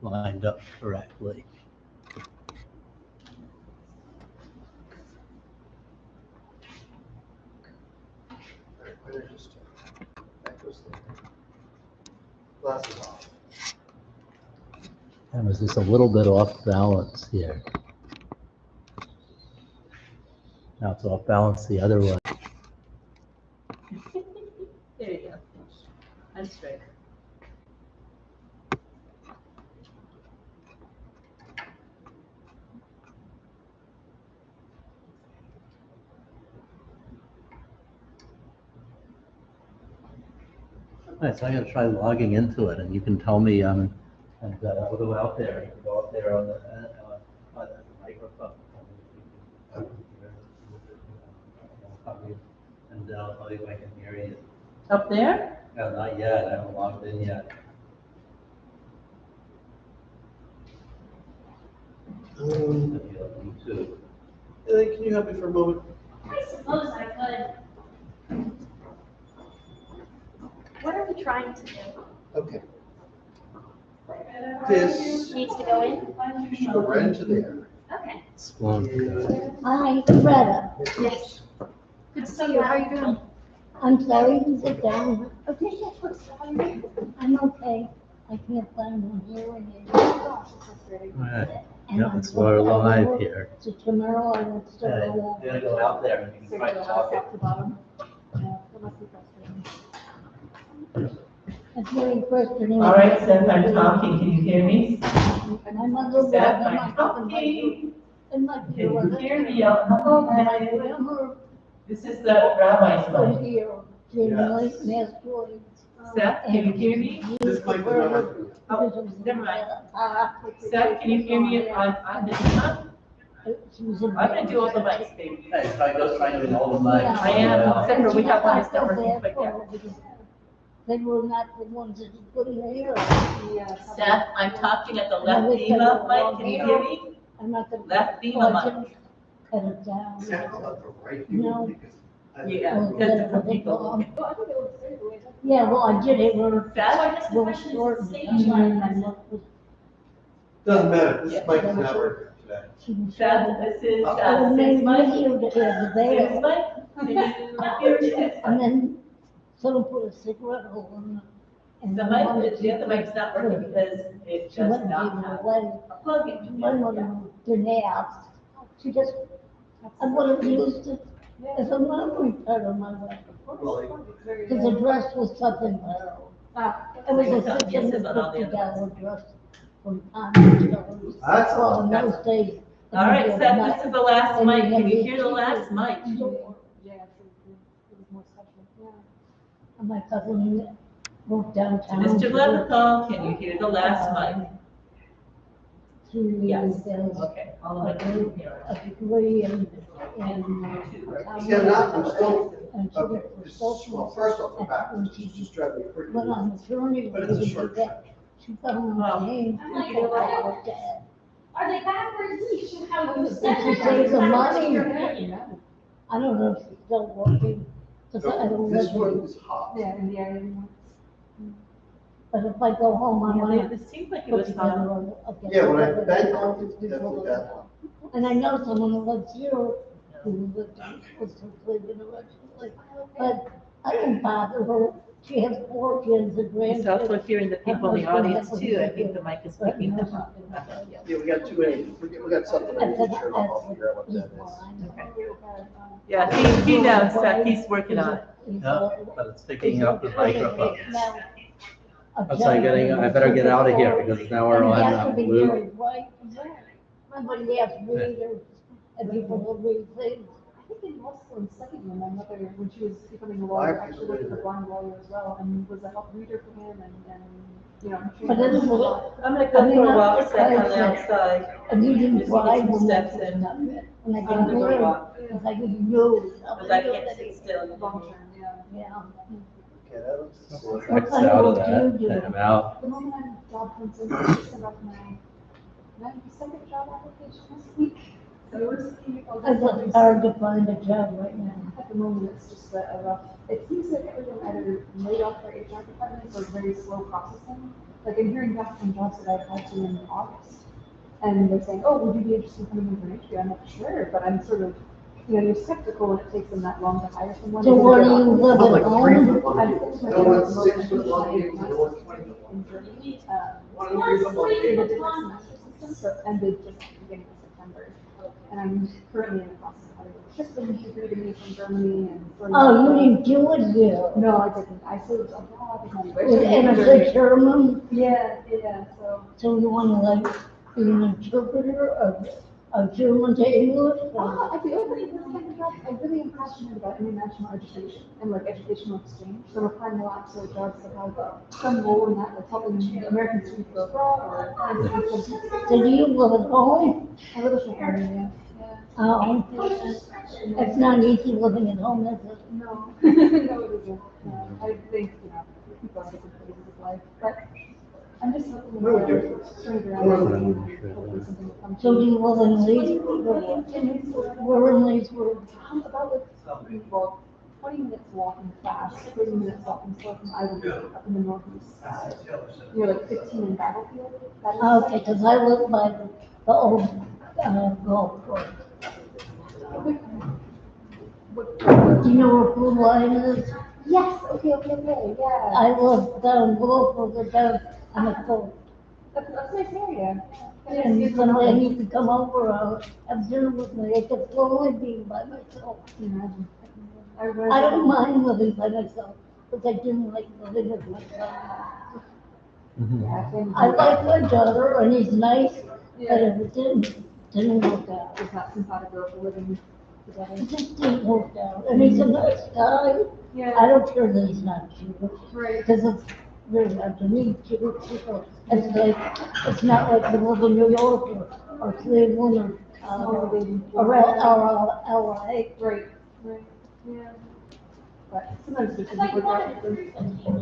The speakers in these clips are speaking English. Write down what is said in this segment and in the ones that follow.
lined up correctly. Glasses off. I was just a little bit off balance here. Now it's off balance the other way. There you go. I'm straight. All right, so I'm gonna try logging into it, and you can tell me, and we'll go out there, you can go out there on the microphone. And I'll tell you if I can hear you. Up there? No, not yet, I haven't logged in yet. YouTube. Can you help me for a moment? I suppose I could. What are we trying to do? Okay. This Needs to go in? should go right into there. Okay. Splunk. Hi, Greta. Yes. Good to see you. How are you doing? I'm sorry to sit down. Okay, yeah, what's going I'm okay. I can't find one hearing aid. on? All right, And yeah, I'm it's we're going live over here. to tomorrow, I will still Okay, go you're gonna go out there and you can try to talk it. It's very frustrating. All right, Seth, I'm talking. Can you hear me? My mother Seth, was I'm talking. in my Can you hear me? Hello, And can I I hear you? remember This is the rabbi's from mic. here, generally, mass joy. Seth, can you hear me? This mic is not working. Oh, never mind. Seth, can you hear me on this one? I'm gonna do all the mics, baby. Hey, try to do all the mics. I am, except for we have one that's not working quite yet. They were not the ones that you put in here. Seth, I'm talking at the left Bima mic. Can you hear me? I'm not gonna. Left Bima mic. Cut it down. Sounds like the right No. because Yeah, because different people. Yeah, well, I did it, we're, Seth? we're short. Doesn't matter, this mic is not working today. Seth, this is Oh, Sid's maybe mic. you did Sid's there. mic. Here it is. And then someone put a cigarette hole in it. And The mic, the other mic's not working because it She does went and gave not it have away. a plug in. My mother didn't ask. She just, I would have used it as a memory part of my life. Because the dress was something else. It was a $650 dress from Tom's. That's Well, in those days. All right, Seth, this is the last mic. Can you hear the last mic? And my cousin moved downtown. Mr. Leventhal, can you hear the last mic? To Yes. there's Okay, all of a it can degree hear. in. Yeah, not, I'm still, And she okay, went for this, social. well, first off, the back, And it's she just driving me crazy. went on maternity But it's a leave short and that. She found Oh. my name. I'm like, I looked at Are they backwards? You should have it. used And she saved the money. I don't know if she's still working. 'Cause I don't This live one here. is hot. But if I go home, I might. It seems like it put was together hot. Yeah, when I a- bang on it, it's definitely that. And I know someone who lives here who lived, was completely originally, but I don't bother her. She has 4 kids and It's also grandkids. hearing the people in the audience too. I think the mic is picking them up. Yeah, we got too many, we got something I need to turn off, I'll figure out what that is. Yeah, he knows, Seth, he's working on it. Yeah, but it's picking up the microphone. I better get out of here because now we're on Blue. Somebody asked me, and people will read things. I think it was for a second when my mother, when she was becoming a lawyer, actually worked as a blind lawyer as well, and was a help reader for him, and you know. she But was- it was, I'm gonna go for a walk, Seth, on the outside. and you didn't Just drive get some when steps I in. when I I'm got gonna go here, walk. it's like you knew. Because I can't sit still. Long term, yeah. Yeah. Okay, that looks. What X kind out of of work that, do you do? and I'm out. The moment I'm job hunting, I just sent out my 92nd job application this week. It's hard to find a job right now. At the moment, it's just a rough, it seems like everyone either laid off their HR departments or very slow processing. Like I'm hearing back from jobs that I've had to in August. And they're saying, oh, would you be interested in coming in for an interview? I'm like, sure, but I'm sort of, you're skeptical when it takes them that long to hire someone. So where do you live I'm at like 3 home? foot long. I think No one's 6 foot long, no one's 20 foot long. in Germany, in a different semester system, so it ended just at the beginning of September. And I'm currently in the process of having a system degree to me from Germany and. Oh, you didn't do it here. No, I didn't. I saved abroad. And it's a German, Yeah, so. so you want to like be an interpreter of German to English? or- I'd be open to this kind of job. I really am passionate about international education and like educational exchange. So I'm applying a lot to jobs that have some role in that, like helping American students go abroad or. So do you live at home? I live with my family, yeah. Oh, it's not easy living at home, is it? No, no, it isn't. No, I think, people have different phases of life, but I'm just looking What would you- turn it what would around. you- Hopefully something will come So to do me. you live in Leesburg or what? We're in Leesburg. I'm about like, well, 20 minutes walking fast, 30 minutes walking slow from Ivy up in the northeast. You're like 15 in Battlefield. That is- Okay, because I live by the old golf course. Do you know where Blue Line is? Yes, okay, yeah. I live down below, but down on the coast. That's a nice area. And somebody needs to come over, have dinner with me. It's a lonely being by myself. Imagine. I don't mind living by myself, but I didn't like living with myself. Yeah, I like my daughter, and he's nice, but Yeah. it didn't work out. It's not compatible for living It together. just didn't work out. And he's a nice guy. I don't care that he's not Jewish, Right. because it's very hard to meet Jewish people. It's not like we live in New York or Cleveland or LA. Right, yeah. But sometimes it's just work out for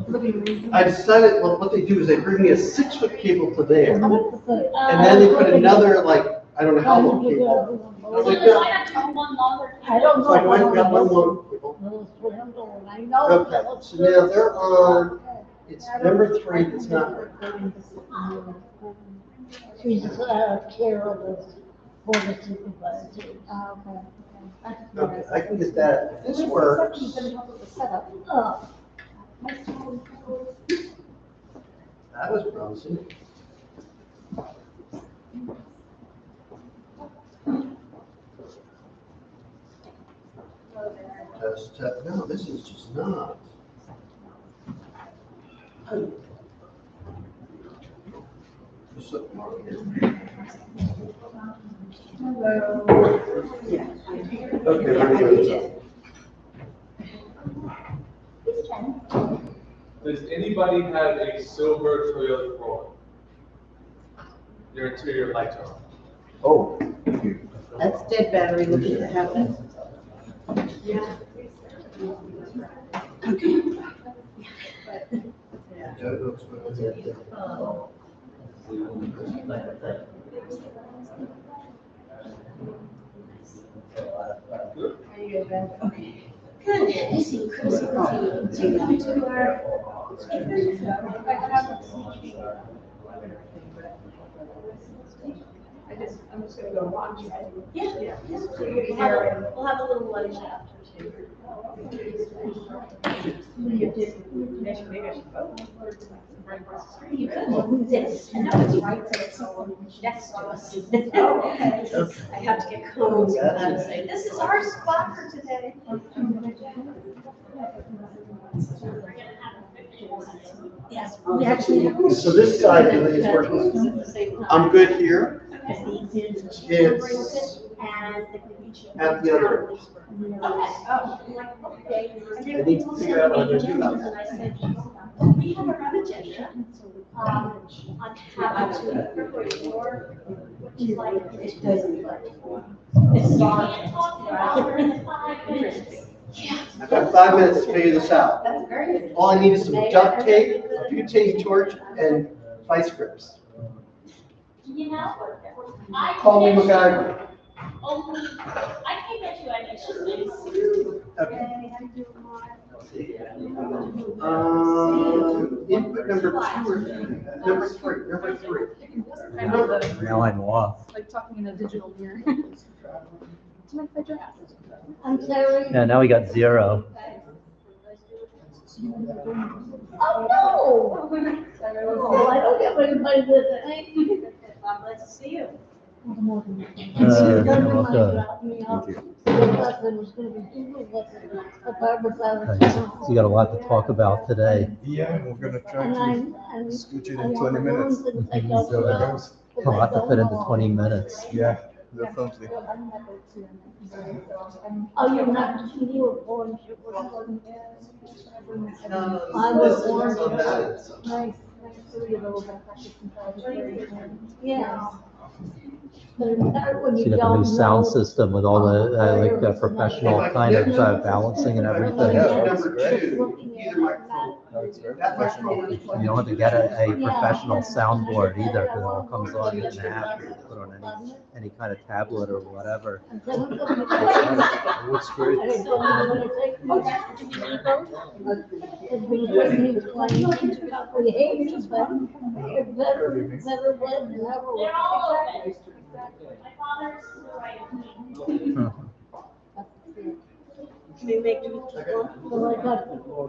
living reasons. I decided, well, what they do is they bring me a 6-foot cable to there, and And then they put another, like, I don't know how long cable. So Like there's that. like one longer. I don't know. So I went and got one long cable. I know. Okay, so now they're on, it's number 3, that's not right. She's care of the board of supervisors. Okay. Okay, I can get that, if this works. He's gonna help with the setup. Oh, That was promising. Test, no, this is just not. Just look more here. Okay, very good. Does anybody have a silver Toyota Corolla? Your interior lights are on. Oh. That's dead battery looking to happen. Good. Easy, cruising with you. Take a tour. I'm just gonna go watch. Yeah. We'll have a little lunch after too. Maybe I should vote. You could, it's, I know it's right, so it's next to us. I have to get codes and then say, this is our spot for today. Yes, we actually have. So this side really is working. I'm good here. It's at the other end. I need to figure out what I'm gonna do about it. We have a agenda on how to your, is like, it doesn't. It's not. In 5 minutes. Yeah. I've got 5 minutes to figure this out. That's very good. All I need is some duct tape, a butane torch, and vice grips. You know, I Call me finished- MacGyver. only, I can't bet you I mentioned this. Input number 2 or 3? Number three. Kind of the, Now I'm lost. like talking in a digital mirror. To make the draft. I'm sorry. Yeah, now we got 0. Oh, no. Oh, I don't have anybody with me. Glad to see you. You're welcome. So you got a lot to talk about today. Yeah, we're gonna try And to I'm, scooch it in 20 minutes. So that goes. A lot to fit into 20 minutes. Yeah, definitely. Oh, you're not, you were born. I was born. Nice. So we get a little bit of practice inside. Yeah. But it's hard when So you you got the don't new sound know. system with all the professional kind of balancing and everything. Yeah, Just number 2, looking at either it, microphone. No, it's very That professional. microphone. You don't have to get a professional soundboard either, because it all comes on an app, or you put on any kind of tablet or whatever. and so I'm gonna It looks great. I don't know what I think. It's been putting these claims, we hate it, but it's better web than ever. They're all open. My father's the right. So I got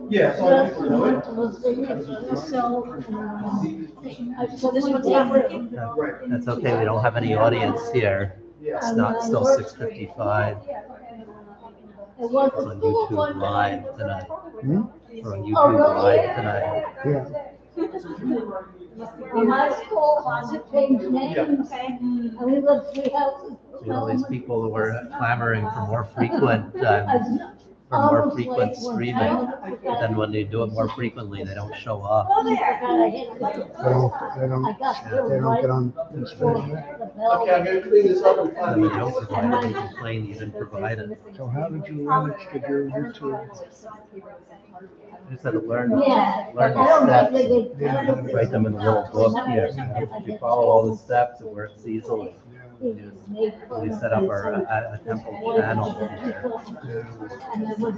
Yeah. just a month of a signature, so, so this one's not working? That's okay, we don't have any audience here. It's not still 6:55. It was It's a on school YouTube one Live day. tonight. We're on Oh, YouTube really? Live tonight. My school changed names, and we lived 3 houses. You know, these people who were clamoring for more frequent streaming, but then when they do it more frequently, they don't show up. They don't get on. Okay, I'm gonna clean this up and And find they it. don't provide it, they complain you didn't provide it. So how did you manage to do YouTube? You just had to learn Yeah, I the don't steps, think they did. write them in a little book here. If you follow all the steps, it works easily. We set up a temple channel here. And there was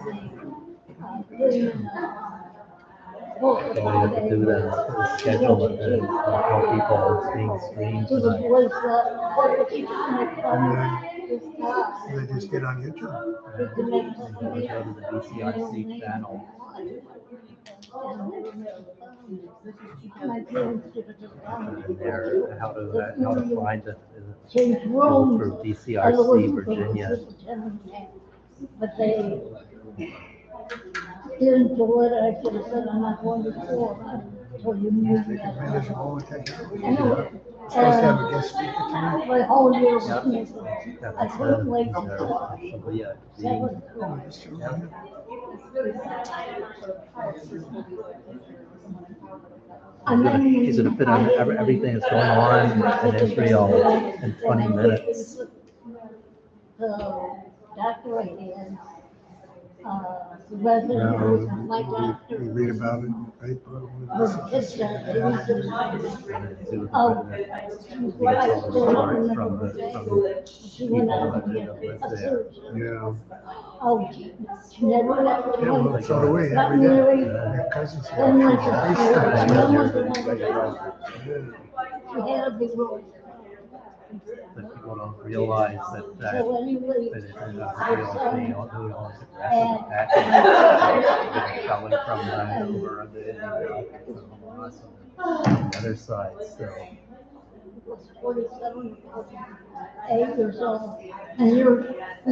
So what you have to do then is schedule it and tell people it's being streamed It tonight. was, They just get on YouTube? You go to the BCRC channel. And there, how to find it. Change Go rooms. through DCRC Virginia. But they didn't do it, I should have said, I'm not going to school. So you moved me. Manage all the technology. I know. Supposed to have a guest speaker tonight? My whole year was Yeah. missing. I That's couldn't wait they're till actually seven. And then. he's gonna fit on everything that's going on in Israel in 20 minutes. The doctor right here, the resident who was my doctor, We read about it in the paper. was his doctor, he was the And Oh, he gets all the reports from the she went people out that to get live a there. surgeon. Yeah. Oh, she never left. Yeah, well, so do we, Got every day. married, Your cousins. then went to And school. then Then you're- went to She had a big room. But people don't realize that So anyway, that it's I real, saw they him. all do all this aggressive attacking, coming from over on the other side, so. Was 47, 8 years old, and you're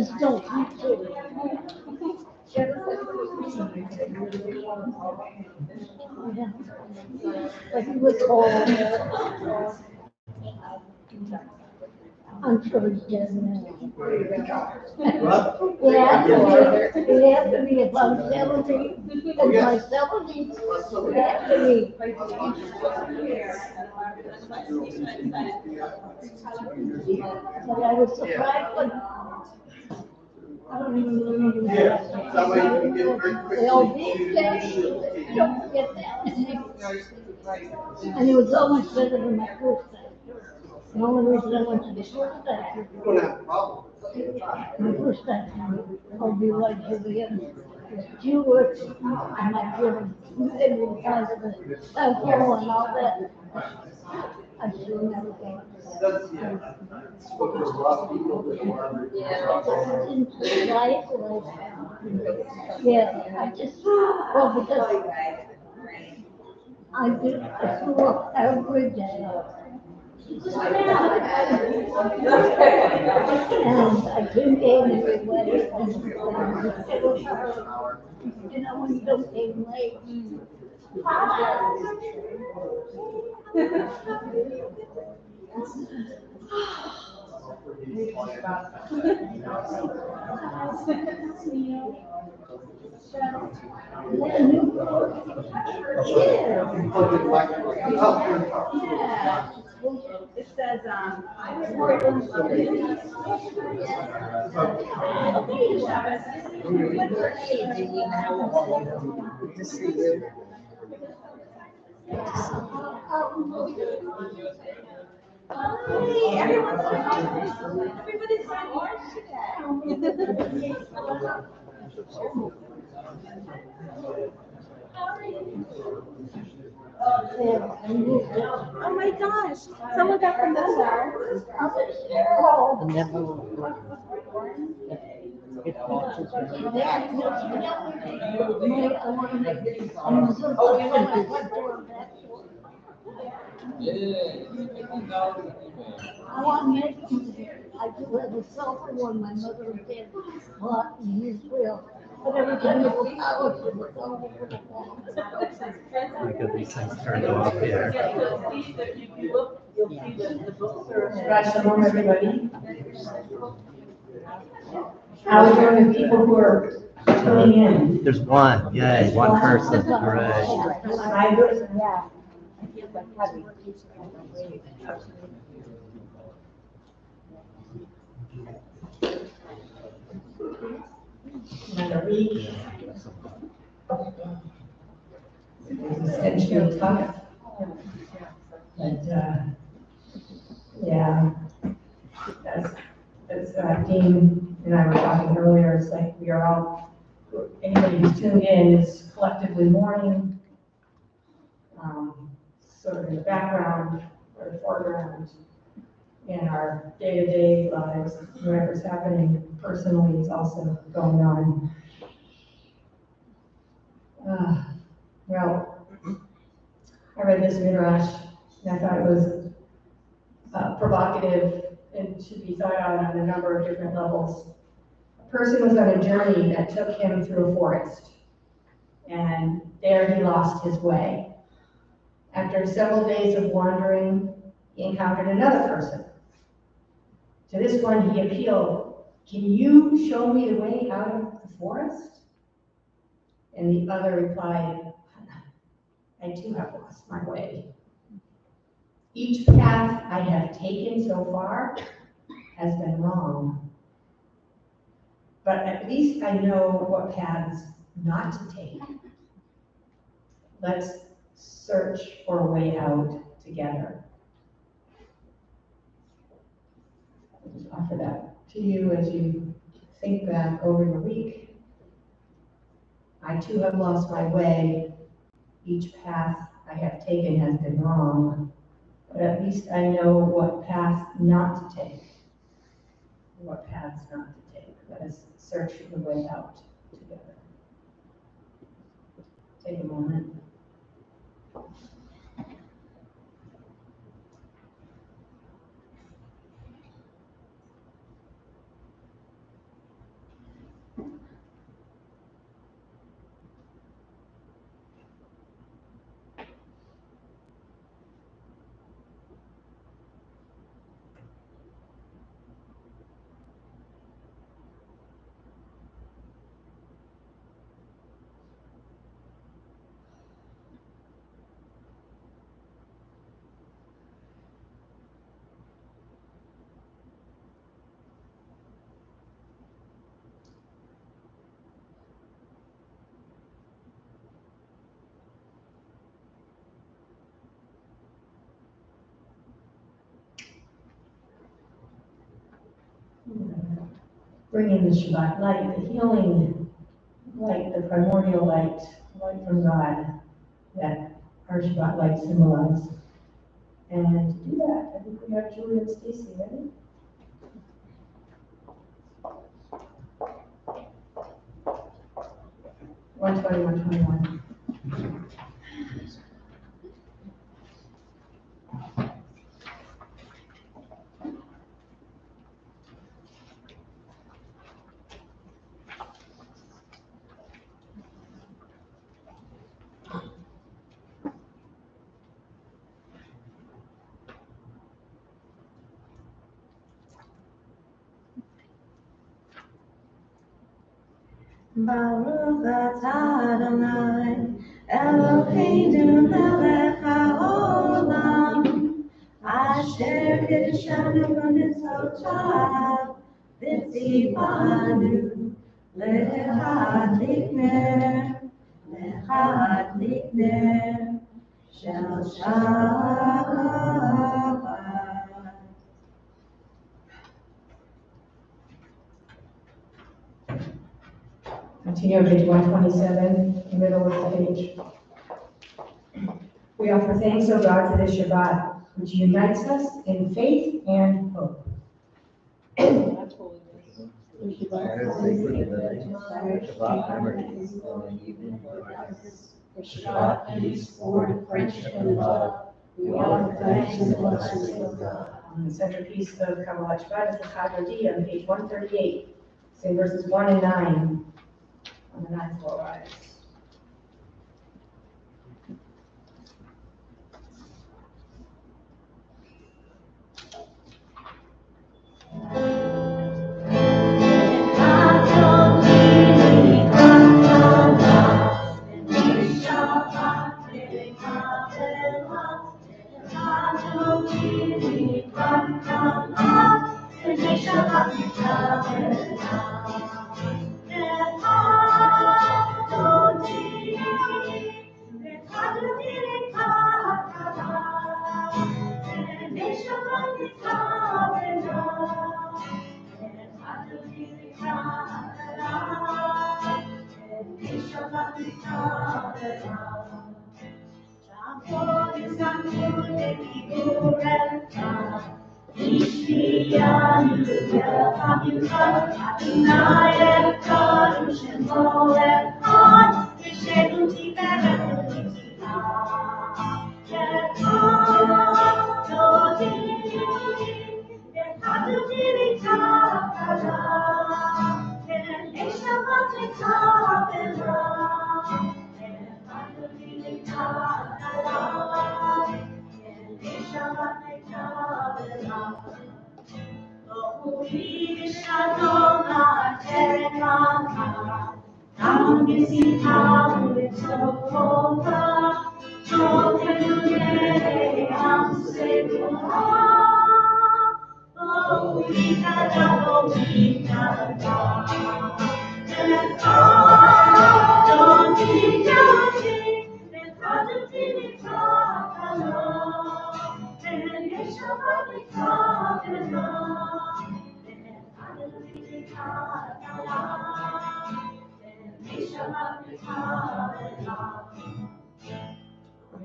still teaching. Yeah. But he was old. I'm sure he's dead now. He had to be about 70, and by 70, he had to be. But I was surprised when, I don't even remember. Yeah, that way you can get very quick. They all beat that, don't forget that. And it was always better than my first time. The only reason I went to the first statue, You don't have a problem with it. the first statue, I'll be right to the end. Was Jewish, and my children, they were kind of the South Pole and all that. I sure never came. That's, yeah. But there's a lot of people that are. Yeah, I just, well, because I grew up every day. And I came in every way. You know, when you don't came late. It says, Hey, everybody's on orange today. Oh my gosh, someone got the memo. I do have a cell phone, my mother and dad bought in Israel, but every time it was out, it was over the wall. Look at these things turned off here. Yeah, you'll see that if you look, you'll see that the books are. Scratch them on everybody. How are we doing with people who are tuning in? There's one, yay, one person, hooray. I would, yeah. Another week. It's essentially tough. But, yeah, as Dean and I were talking earlier, it's like we are all, anybody who's tuned in is collectively mourning, sort of in the background or the foreground in our day-to-day lives. Whatever's happening personally is also going on. Well, I read this midrash and I thought it was provocative and should be thought out on a number of different levels. A person was on a journey that took him through a forest, and there he lost his way. After several days of wandering, he encountered another person. To this one he appealed, "Can you show me the way out of the forest?" And the other replied, "I too have lost my way. Each path I have taken so far has been wrong. But at least I know what paths not to take. Let's search for a way out together." I'll just offer that to you as you think back over your week. I too have lost my way. Each path I have taken has been wrong. But at least I know what path not to take. What paths not to take. Let us search for the way out together. Take a moment. bringing the Shabbat light, the healing light, the primordial light, light from God that our Shabbat light symbolizes. And to do that, I think we have Julie and Stacy ready. One 121. Baruch atah Adonai, Eloheinu melech haolam, asher kiddushanu b'mitzvotav, v'tzivanu lehadlik ner shel Shabbat. Continue on page 127, the middle of the page. We offer thanks, O God, for this Shabbat, which unites us in faith and hope. Shabbat memories, Shabbat peace, for friendship and love. We offer thanks and blessings of God. The centerpiece of Kabbalat Shabbat is the Chag Moed on page 138, say verses 1 and 9 on the ninth floor rise.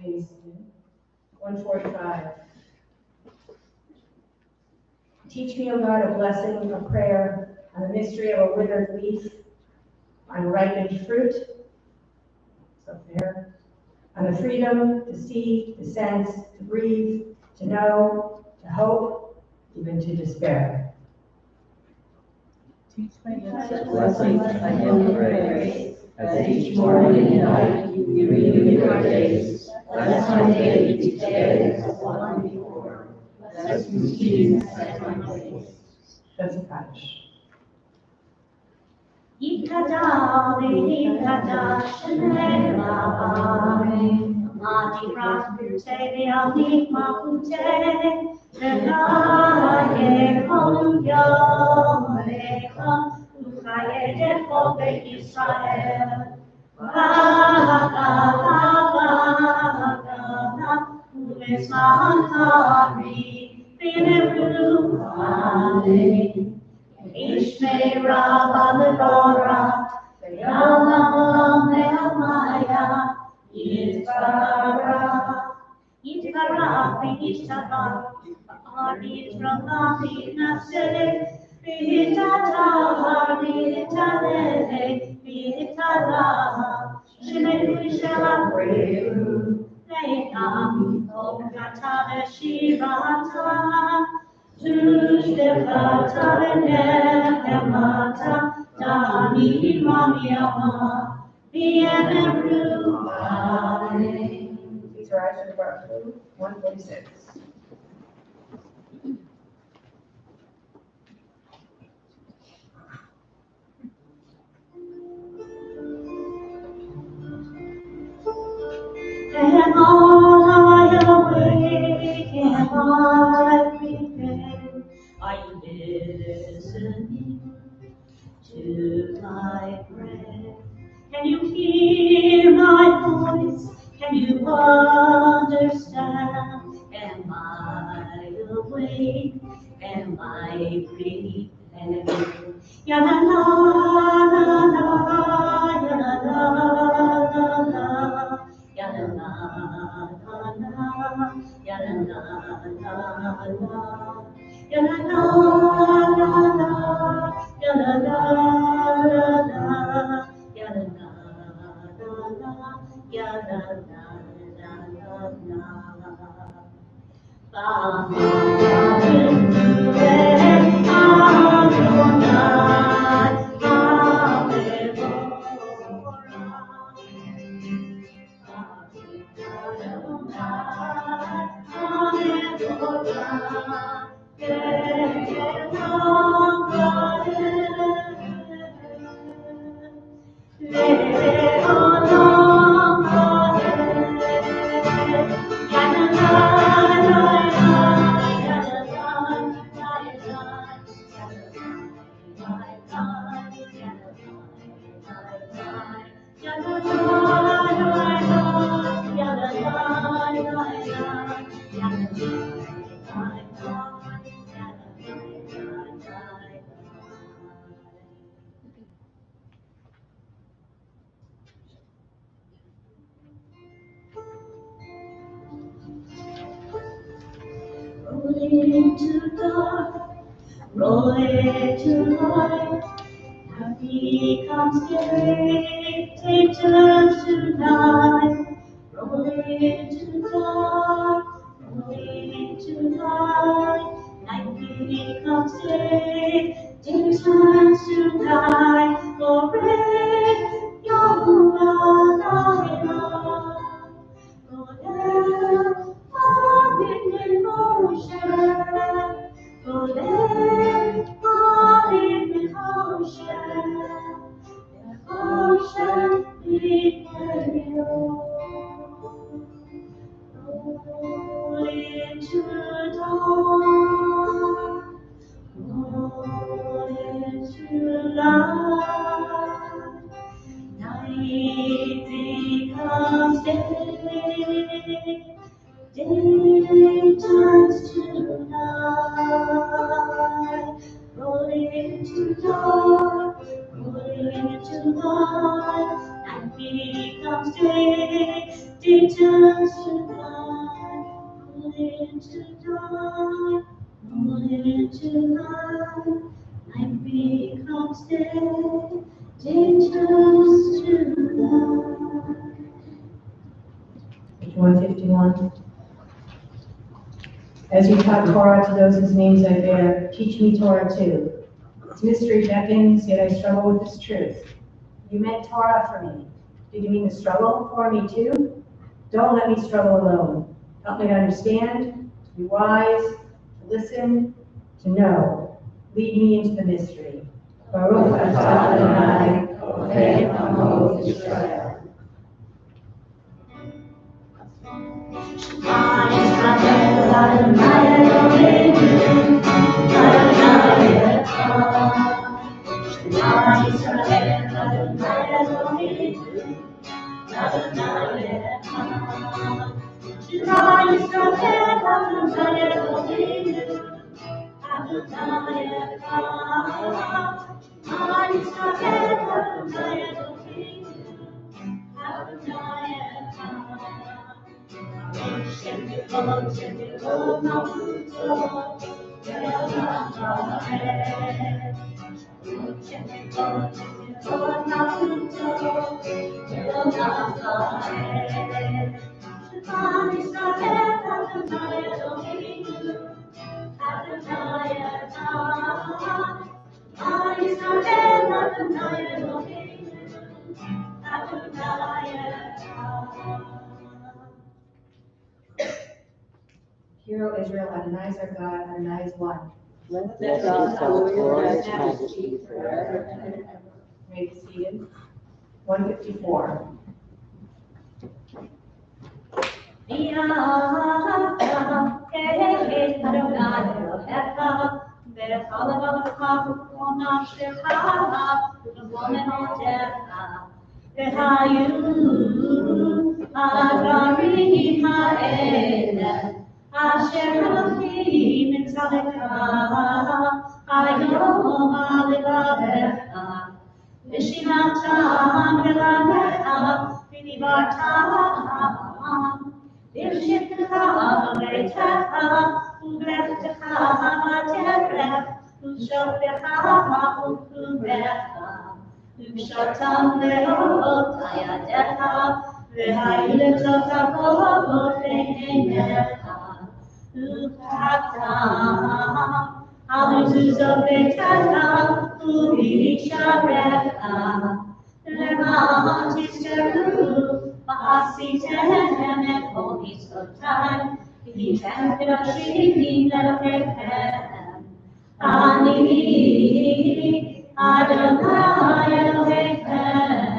Praise 145. Teach me, O God, a blessing, a prayer, on the mystery of a withered leaf, on ripened fruit, so there, on the freedom to see, to sense, to breathe, to know, to hope, even to despair. Teach me Blessings I give you praise, as each morning and night you renew your days. Bless my day each day as one before. Bless routine set my place. That's a Kaddish. Yikada Shnei Rabbanim, Mati Rasbir Tevi Anik Mahute, Rechaye Kol Yom Alecha, Uchaye Dechol Beit Yisrael, V'Hagavah U'Mizmach Hari, V'Neru Amen. Ish Rabba Mebora, Yalama Meamaya, Yitzhara, Yitzhara, Yitzhara, Yitzhara, Yitzhara, Yitzhara, Yitzhara, Yitzhara, Shemenu Shalaprehu, Le'am, Ogata Shivata, Tushkevata Nehemata, Dani Mamiama, Vienneru, Amen. Please rise for Baruch 146. Am I awake? Am I prepared? Are you listening to my prayer? Can you hear my voice? Can you understand? Am I awake? Am I prepared? Ya la la la la, ya la la la la. Ya la la la la, ya la la la la, ya la la la la, ya la la la la, ya la la la la, ya la la la la. Rolling into dark, rolling to light. Happy comes day, take turns tonight. Rolling into dark, rolling into light. Night becomes day, take turns tonight. Glory, Yahuwah, Golem, falling in motion. Golem, falling in motion. Devotion, prepare you. Roll into dawn. Roll into light. Night becomes day. Day turns to night. Rolling into dark, rolling into light. Night becomes day. Day turns to night. Rolling into dark, rolling into light. Night becomes day. Day turns to night. Page 151. As you taught Torah to those whose names I bear, teach me Torah too. Its mystery beckons, yet I struggle with its truth. You meant Torah for me. Did you mean the struggle for me too? Don't let me struggle alone. Help me to understand, to be wise, to listen, to know. Lead me into the mystery. Baruch atah Adonai, Elohei Amo Yisrael. Hero Israel, Adonai is our God, Adonai is one. Let God glorious majesty forever and ever. May be seated. 154. Asher Elohim Tzadeka, Hayom Alevavecha, V'shimatam V'lamecha, V'nivartam, V'shivtecha V'reitecha, U'vechtecha V'terech, U'shoftecha U'kumecha, U'shatam Le'ot Hayadecha, V'hayiletocha V'ofeinecha, U'pakam, Ha'mezuzah U'visharecha, Le'ma Tisteru, V'asitem et kol mitzvotai, V'yitem kedoshim Elohechem, Ani Adonai Elohechem,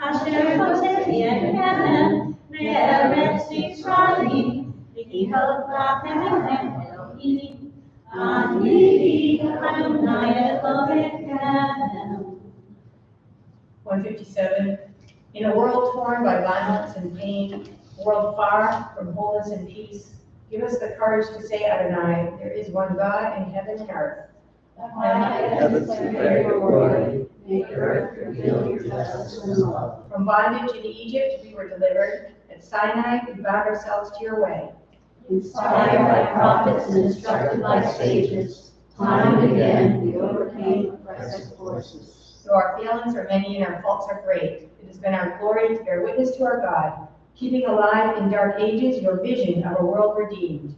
Asher hoseh yechem me'eretz Mitzrayim, V'yihov lachem Elohim, Ani Adonai Elohechem. 157. In a world torn by violence and pain, a world far from wholeness and peace, give us the courage to say, Adonai, there is one God in heaven and earth. Heavens declare your glory, the earth reveal your justice and love. From bondage in Egypt we were delivered. At Sinai we bound ourselves to your way. Inspired by prophets and instructed by sages, time and again we overcame oppressive forces. Though our failings are many and our faults are great, it has been our glory to bear witness to our God, keeping alive in dark ages your vision of a world redeemed.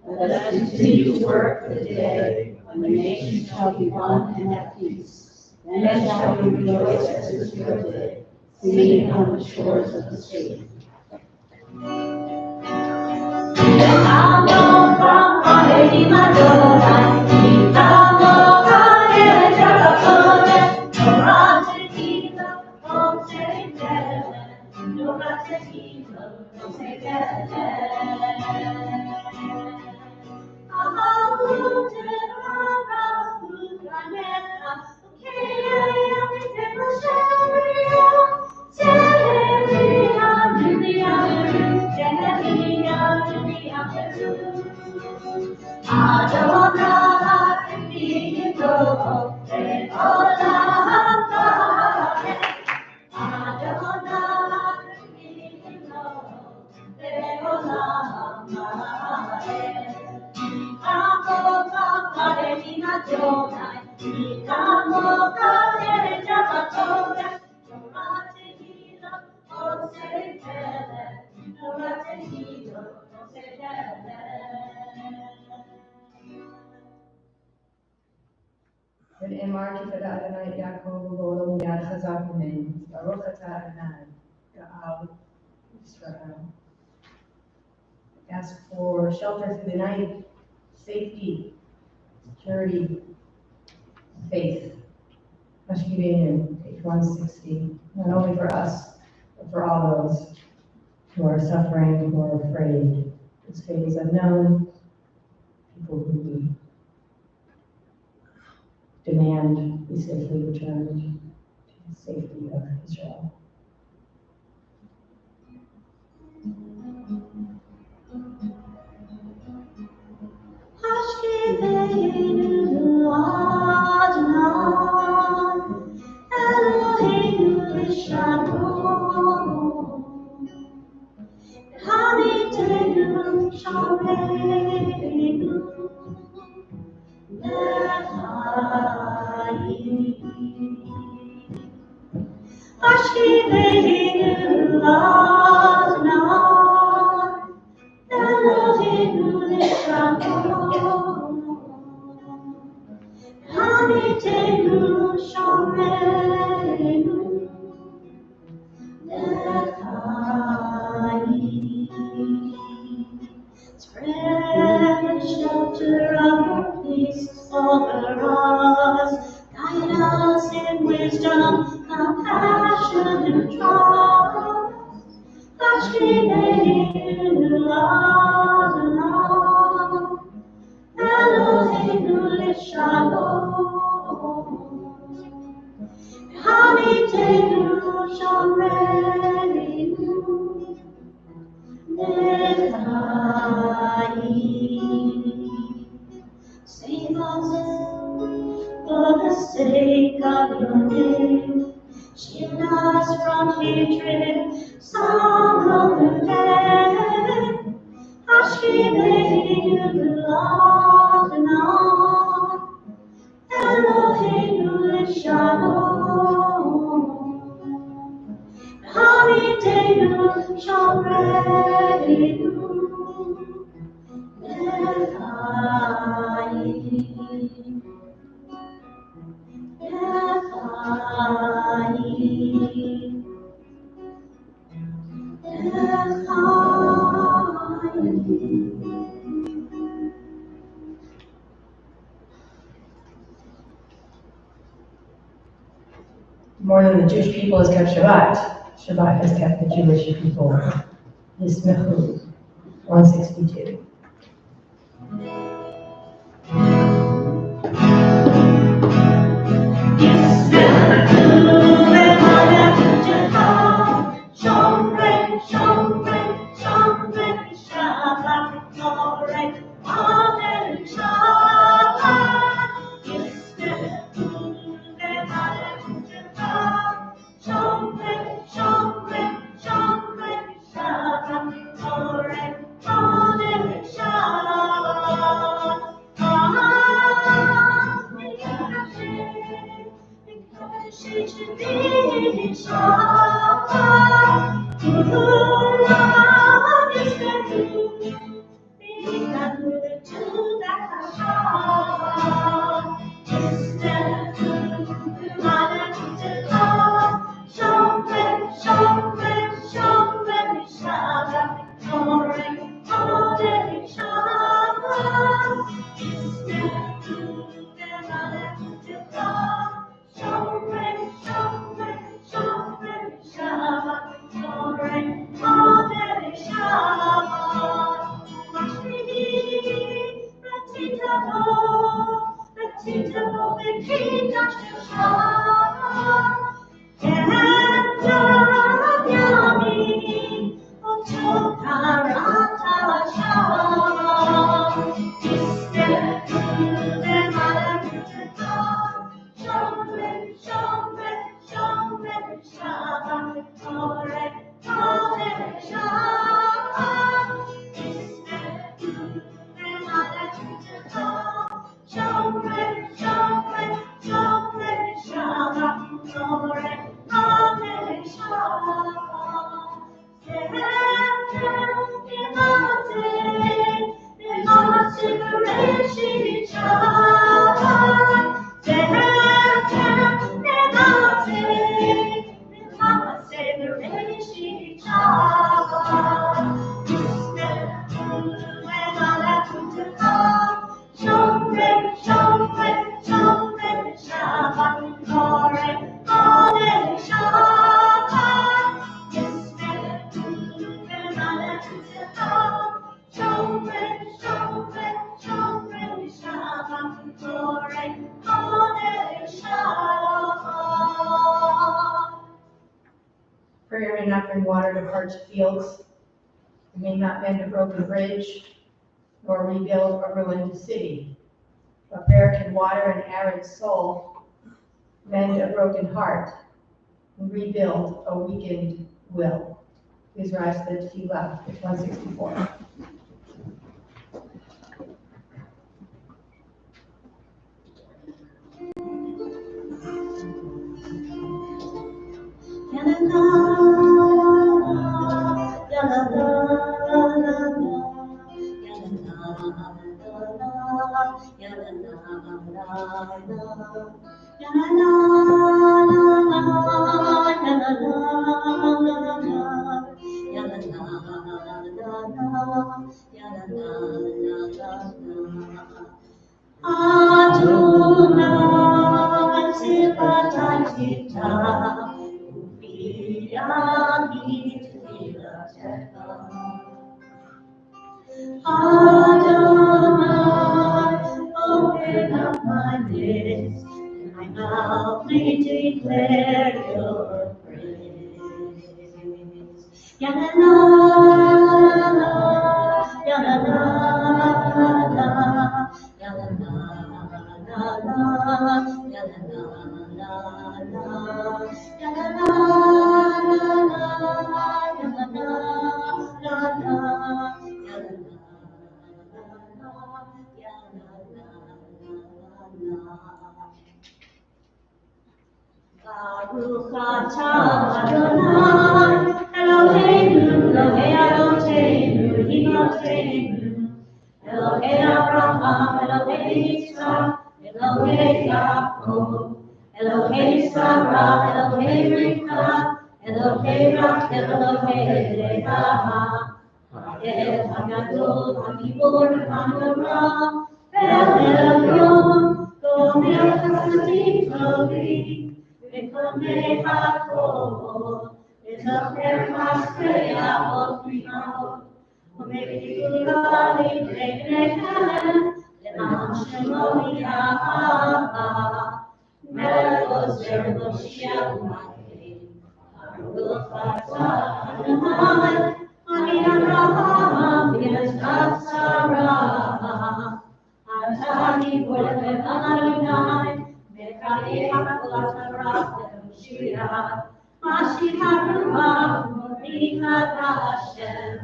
Let us continue to work for the day when the nation shall be one and at peace. Then shall we rejoice as is your day, singing on the shores of the sea. ונאמר כי תדע אדוני את יעקב ובעולו מיד חזק ממנו. ברוך אתה אדוני, גאל Israel. Ask for shelter through the night, safety, security, faith. Pashkivenu, page 160. Not only for us, but for all those who are suffering, who are afraid. This fate is unknown. People who demand be safely returned to the safety of Israel. Eloheinu Hashkimeinu Adonai, Eloheinu Lishamon, Hamidenu Shomeinu, Spread the shelter of your peace over us. Guide us in wisdom, compassion, and trust. Hashkimeinu Adonai, Eloheinu Lishalom, Hamidenu Shomeinu, Save us for the sake of your name. Shield us from hatred, sorrow, and pain. Hashkimeinu Adonai, Eloheinu Lishalom, Hamidenu Shomeinu, More than the Jewish people has kept Shabbat, Shabbat has kept the Jewish people. Yismechu, 162. Prayer may not bring water to parched fields. It may not mend a broken bridge, nor rebuild a ruined city. But prayer can water an arid soul, mend a broken heart, and rebuild a weakened will. Please rise to the tefillah. It's 164. And Adonai Sifatayita, Uviyami Tfilatecha. Adonai, open up my lips, and my mouth may declare your praise. Ya-la-la, ya-la-la, ya-la-la, Baruch atah Adonai, Eloheinu, Elohei Avoteinu, Imotenu, Elohei Abraham, Elohei Yitzchak, Elohei Yaakov, Elohei Sarah, Elohei Rivka, Elohei Rachel, Elohei Leah, Ha'el HaGadol, HaGibor, HaNorah, El Elyon, Gomel Chasadim Tovim, V'Konei HaKol, V'Zocher Masrei Avot B'Imot, U'Mevigula L'Ivnei Bnei Le'an Shemo Yahweh, Melech Ozer Moshiach U'Makein, Baruch atah Adonai, Ani Avraham v'Yitzchak Sarah, Atah Gibor Adonai, V'Kari HaKol Torah V'Moshiach, Mashiach Ruach U'Mikat Hashem,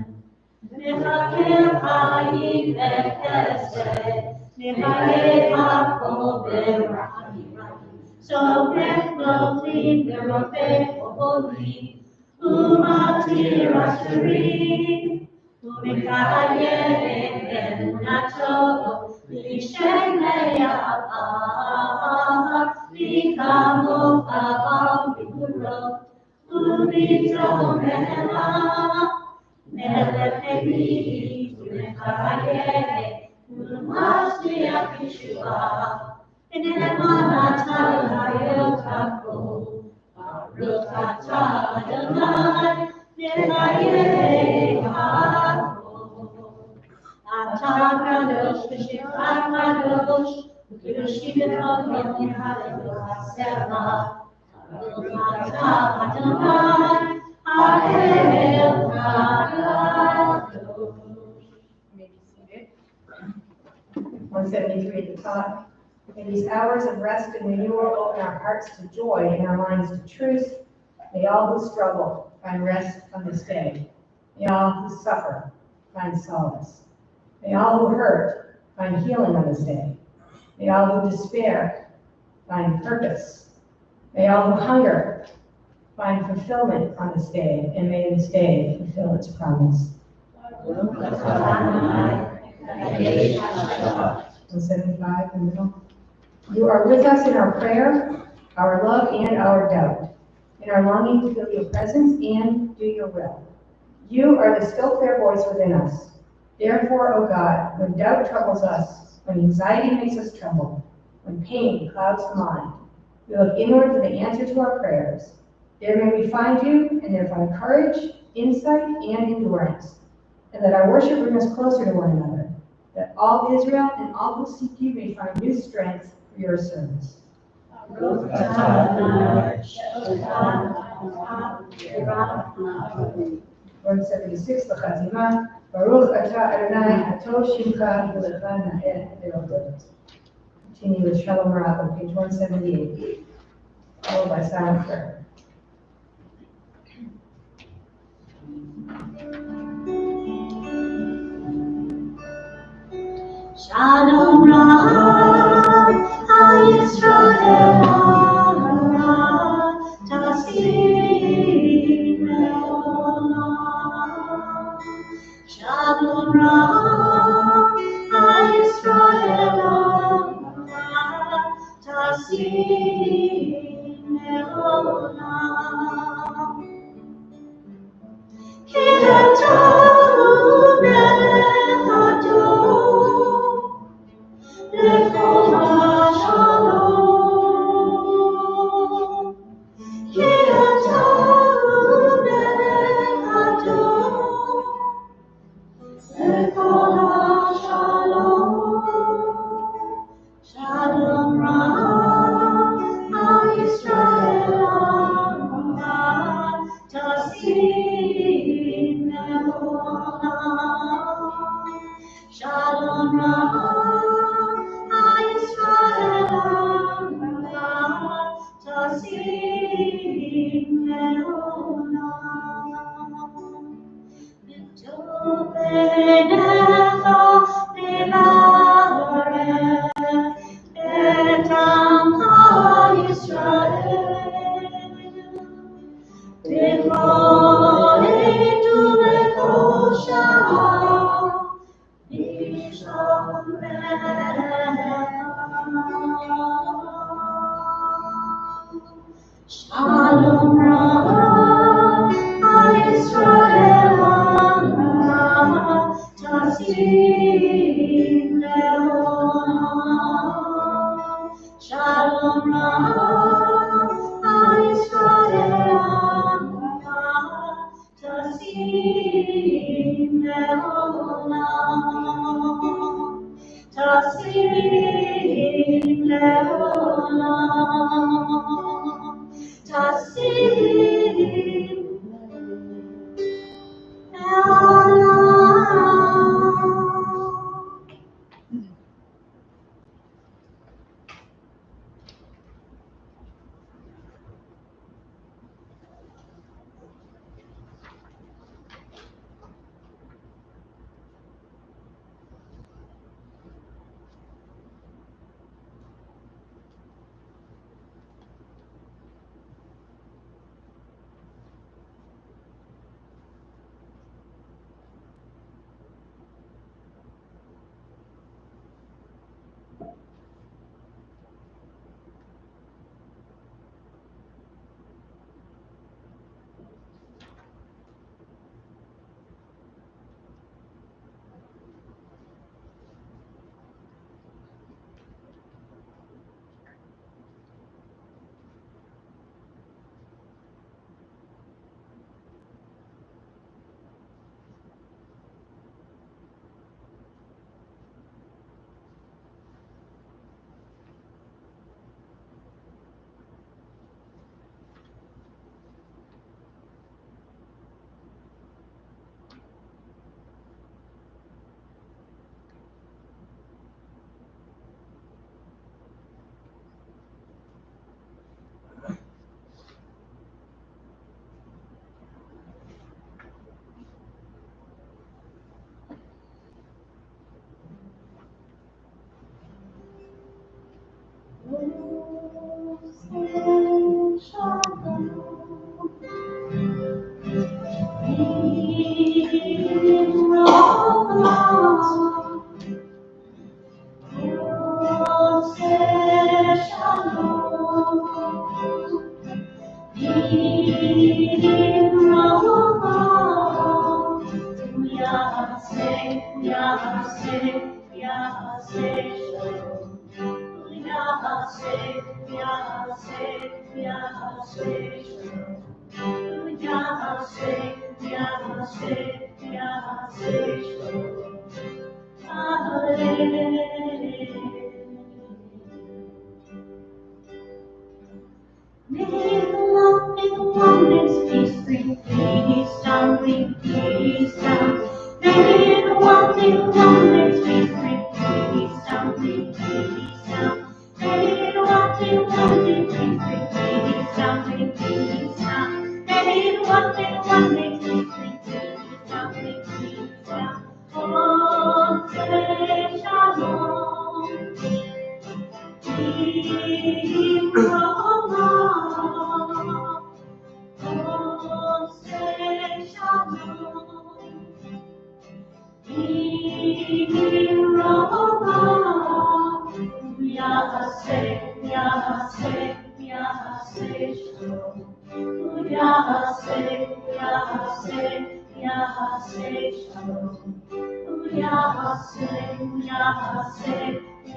Mechakel Chayim V'Chesed, Mechayeh HaKol V'Rahim, Sofech Nochlim V'Rofech Oholim, Umatir Asherim, Umekayeh Emunato, L'Ishem Le'Yahar, L'Kamo Chavam V'Guro, U'Vitom Me'elah, Melech Elim, Umekayeh, U'Mashiach Yeshua, V'Ne'emanatan Hayotako, Baruch atah Adonai, V'chayei HaKol. Atah kadosh v'shivcha kadosh, u'kedoshim v'tovim v'halelu hasecha. Baruch atah Adonai, Ha'el kadosh. 173 at the top. In these hours of rest and renewal, open our hearts to joy and our minds to truth. May all who struggle find rest on this day. May all who suffer find solace. May all who hurt find healing on this day. May all who despair find purpose. May all who hunger find fulfillment on this day, and may this day fulfill its promise. 175 in the middle. You are with us in our prayer, our love, and our doubt, in our longing to feel your presence and do your will. You are the still clear voice within us. Therefore, O God, when doubt troubles us, when anxiety makes us tremble, when pain clouds the mind, we look inward for the answer to our prayers. There may we find you, and there find courage, insight, and endurance, and that our worship bring us closer to one another, that all Israel and all who seek you may find new strength for your service. 176 לחתימה, ברוך אתה אדוני הטוב שמך ולך נאה להודות. Continue with Shalom Rav on page 178, followed by silent prayer. Shalom Rav, HaYisrael Hara, Tasim Le'olam. Shalom Rav, HaYisrael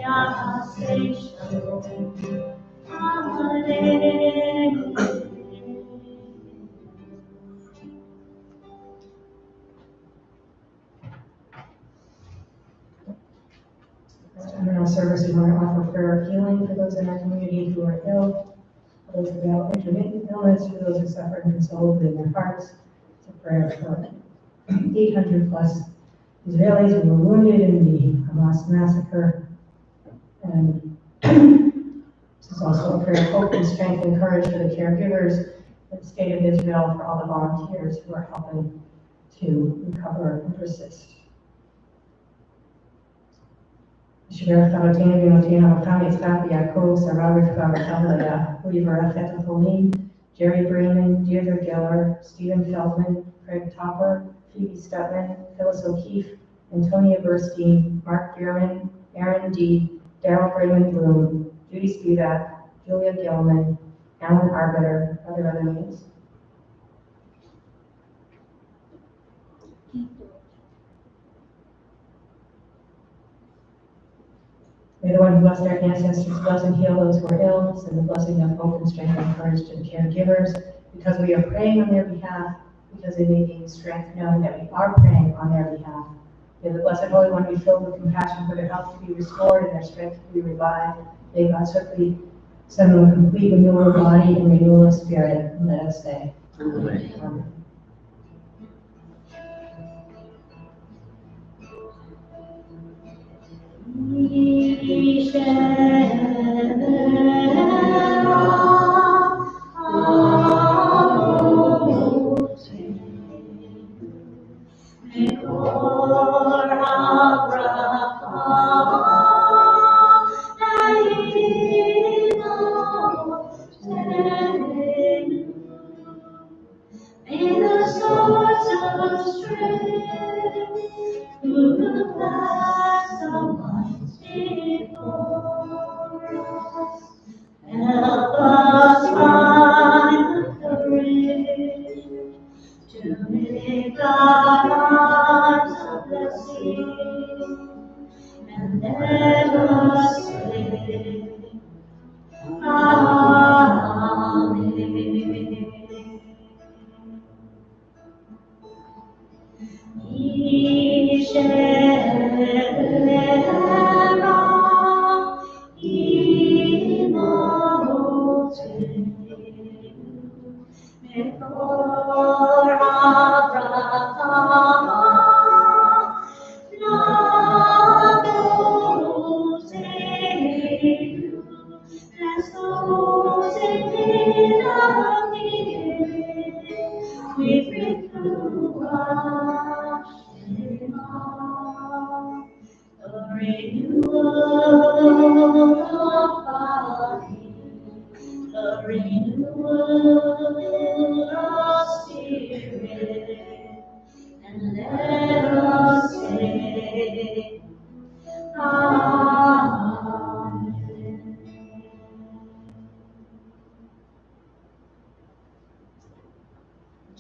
In our service, we want to offer prayer of healing for those in our community who are ill, for those without intermittent illness, for those who suffer unconsolably in their hearts. It's a prayer for 800 plus Israelis who were wounded in the Hamas massacre. And this is also a prayer of hope and strength and courage for the caregivers in the state of Israel, for all the volunteers who are helping to recover and persist. שברך אבותינו ואמותינו אברהם יצחק ויעקב שרה רבקה ורחל לאה. הוא יברך את החולים, Jerry Brayman, Deirdre Geller, Stephen Feldman, Craig Topper, Phoebe Stutman, Phyllis O'Keefe, Antonia Burstein, Mark Bierman, Aaron D., Daryl Brayman Bloom, Judy Spivak, Julia Gilman, Alan Arbiter, other names. May the one who blessed our ancestors bless and heal those who are ill, send the blessing of hope and strength and courage to the caregivers, because we are praying on their behalf, because they may gain strength knowing that we are praying on their behalf. May the Blessed Holy One be filled with compassion for their health to be restored and their strength to be revived. May God certainly send them a complete renewal of body and renewal of spirit. And let us say, Amen. Amen. May the source of strength through the blast of light before us help us find the courage to lift our arms of blessing and let us say, Amen.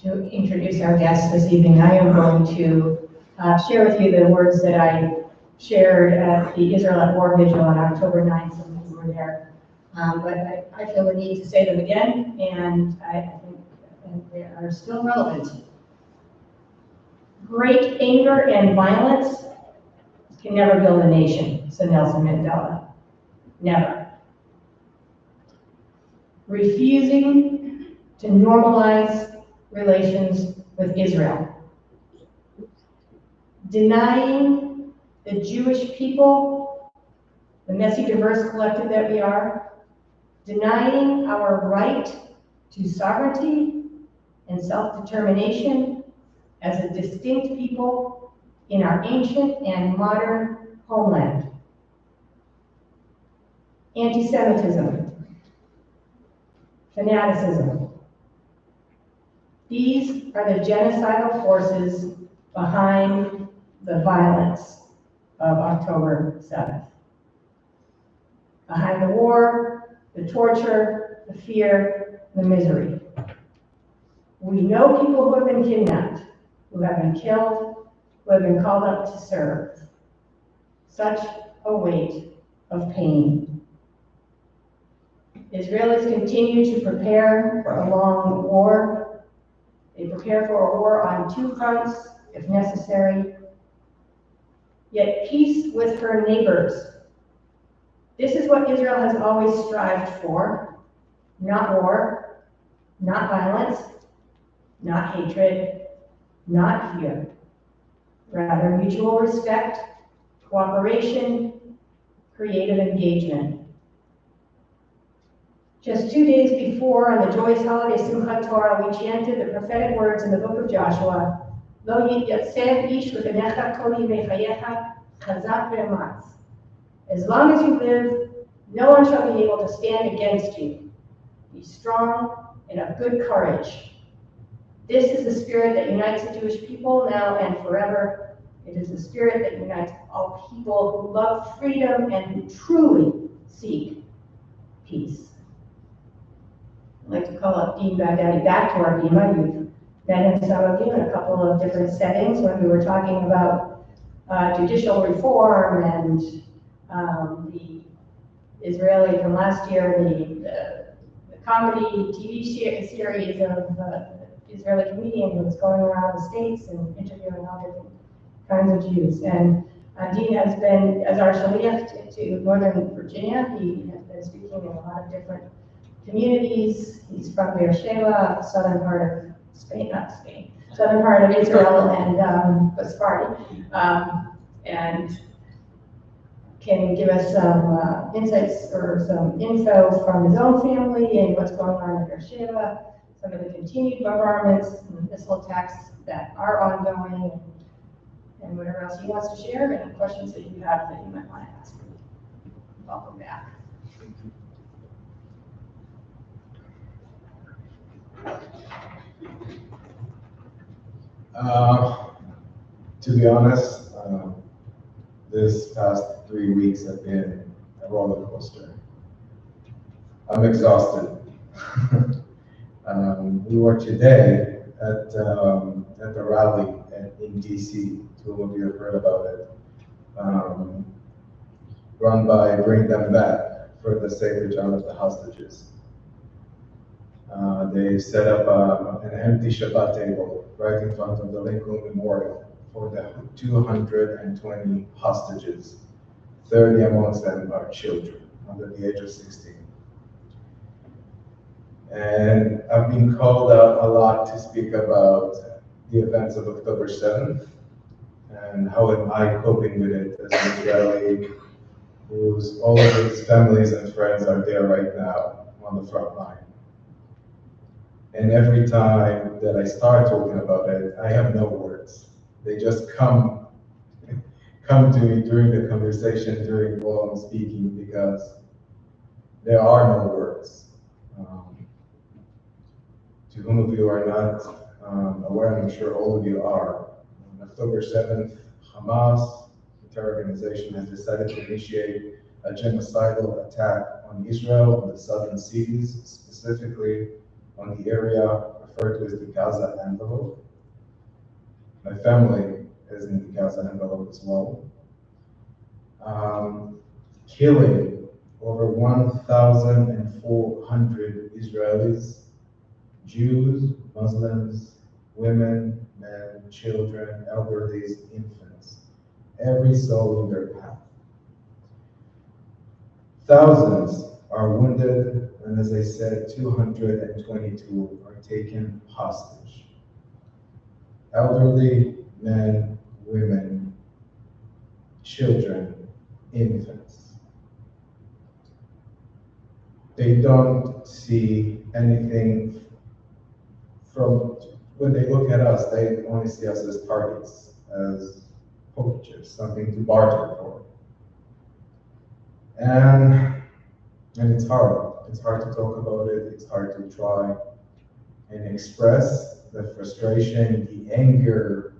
To introduce our guests this evening, I am going to share with you the words that I shared at the Israel at War Vigil on October 9th, some of you were there. But I feel the need to say them again, and I think they are still relevant. Great anger and violence can never build a nation, said Nelson Mandela. Never. Refusing to normalize relations with Israel. Denying the Jewish people, the messy, diverse collective that we are, denying our right to sovereignty and self-determination as a distinct people in our ancient and modern homeland. Anti-Semitism, fanaticism. These are the genocidal forces behind the violence of October 7th. Behind the war, the torture, the fear, the misery. We know people who have been kidnapped, who have been killed, who have been called up to serve. Such a weight of pain. Israelis continue to prepare for a long war. They prepare for a war on two fronts, if necessary. Yet peace with her neighbors. This is what Israel has always strived for. Not war, not violence, not hatred, not fear. Rather, mutual respect, cooperation, creative engagement. Just 2 days before, on the joyous holiday Simchat Torah, we chanted the prophetic words in the book of Joshua, Lo yityatzeh ish v'kenecha kol yimei chayecha, chazak ve'ematz. As long as you live, no one shall be able to stand against you. Be strong and of good courage. This is the spirit that unites the Jewish people now and forever. It is the spirit that unites all people who love freedom and who truly seek peace. I'd like to call up Dean Baghdadi back to our Bima. You've met him, some of you, in a couple of different settings when we were talking about judicial reform and the Israeli from last year, the comedy TV series of Israeli comedian who was going around the states and interviewing all different kinds of Jews. And Dean has been, as our shaliach to Northern Virginia, he has been speaking in a lot of different communities. He's from Erev Shabbat, southern part of Spain, not Spain, southern part of Israel and Sephardi, and can give us some insights or some info from his own family and what's going on in Erev Shabbat, some of the continued bombardments and missile attacks that are ongoing, and whatever else he wants to share, and questions that you have that you might want to ask. Welcome back. To be honest, this past 3 weeks have been a roller coaster. I'm exhausted. We were today at the rally in DC. Two of you have heard about it. Run by Bring Them Back for the sake of the hostages. They set up an empty Shabbat table right in front of the Lincoln Memorial for the 220 hostages. 30 amongst them are children under the age of 16. And I've been called out a lot to speak about the events of October 7th and how am I coping with it as an Israeli whose all of his families and friends are there right now on the front line. And every time that I start talking about it, I have no words. They just come to me during the conversation, during while I'm speaking, because there are no words. To whom of you are not aware, I'm sure all of you are. On October 7th, Hamas, the terror organization, has decided to initiate a genocidal attack on Israel in the southern cities, specifically on the area referred to as the Gaza envelope. My family is in the Gaza envelope as well. Killing over 1,400 Israelis, Jews, Muslims, women, men, children, elderly, infants, every soul in their path. Thousands are wounded, and as I said, 222 are taken hostage. Elderly, men, women, children, infants. They don't see anything from, when they look at us, they only see us as targets, as poachers, something to barter for. And it's hard. It's hard to talk about it. It's hard to try and express the frustration, the anger,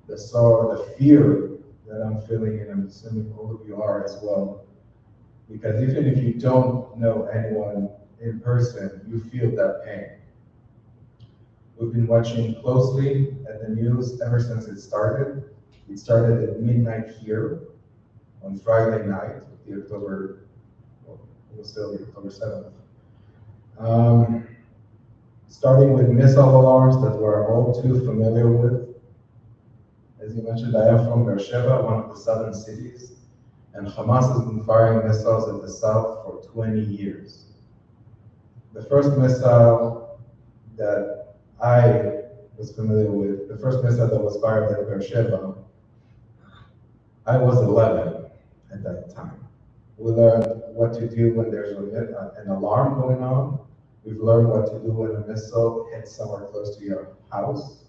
the sorrow, the fear that I'm feeling, and I'm assuming all of you are as well. Because even if you don't know anyone in person, you feel that pain. We've been watching closely at the news ever since it started. It started at midnight here on Friday night with the October, well, it was still the October 7th. Starting with missile alarms that we're all too familiar with. As you mentioned, I am from Beersheba, one of the southern cities, and Hamas has been firing missiles at the south for 20 years. The first missile that I was familiar with, the first missile that was fired at Beersheba, I was 11 at that time. We learned what to do when there's an alarm going on. We've learned what to do when a missile hits somewhere close to your house.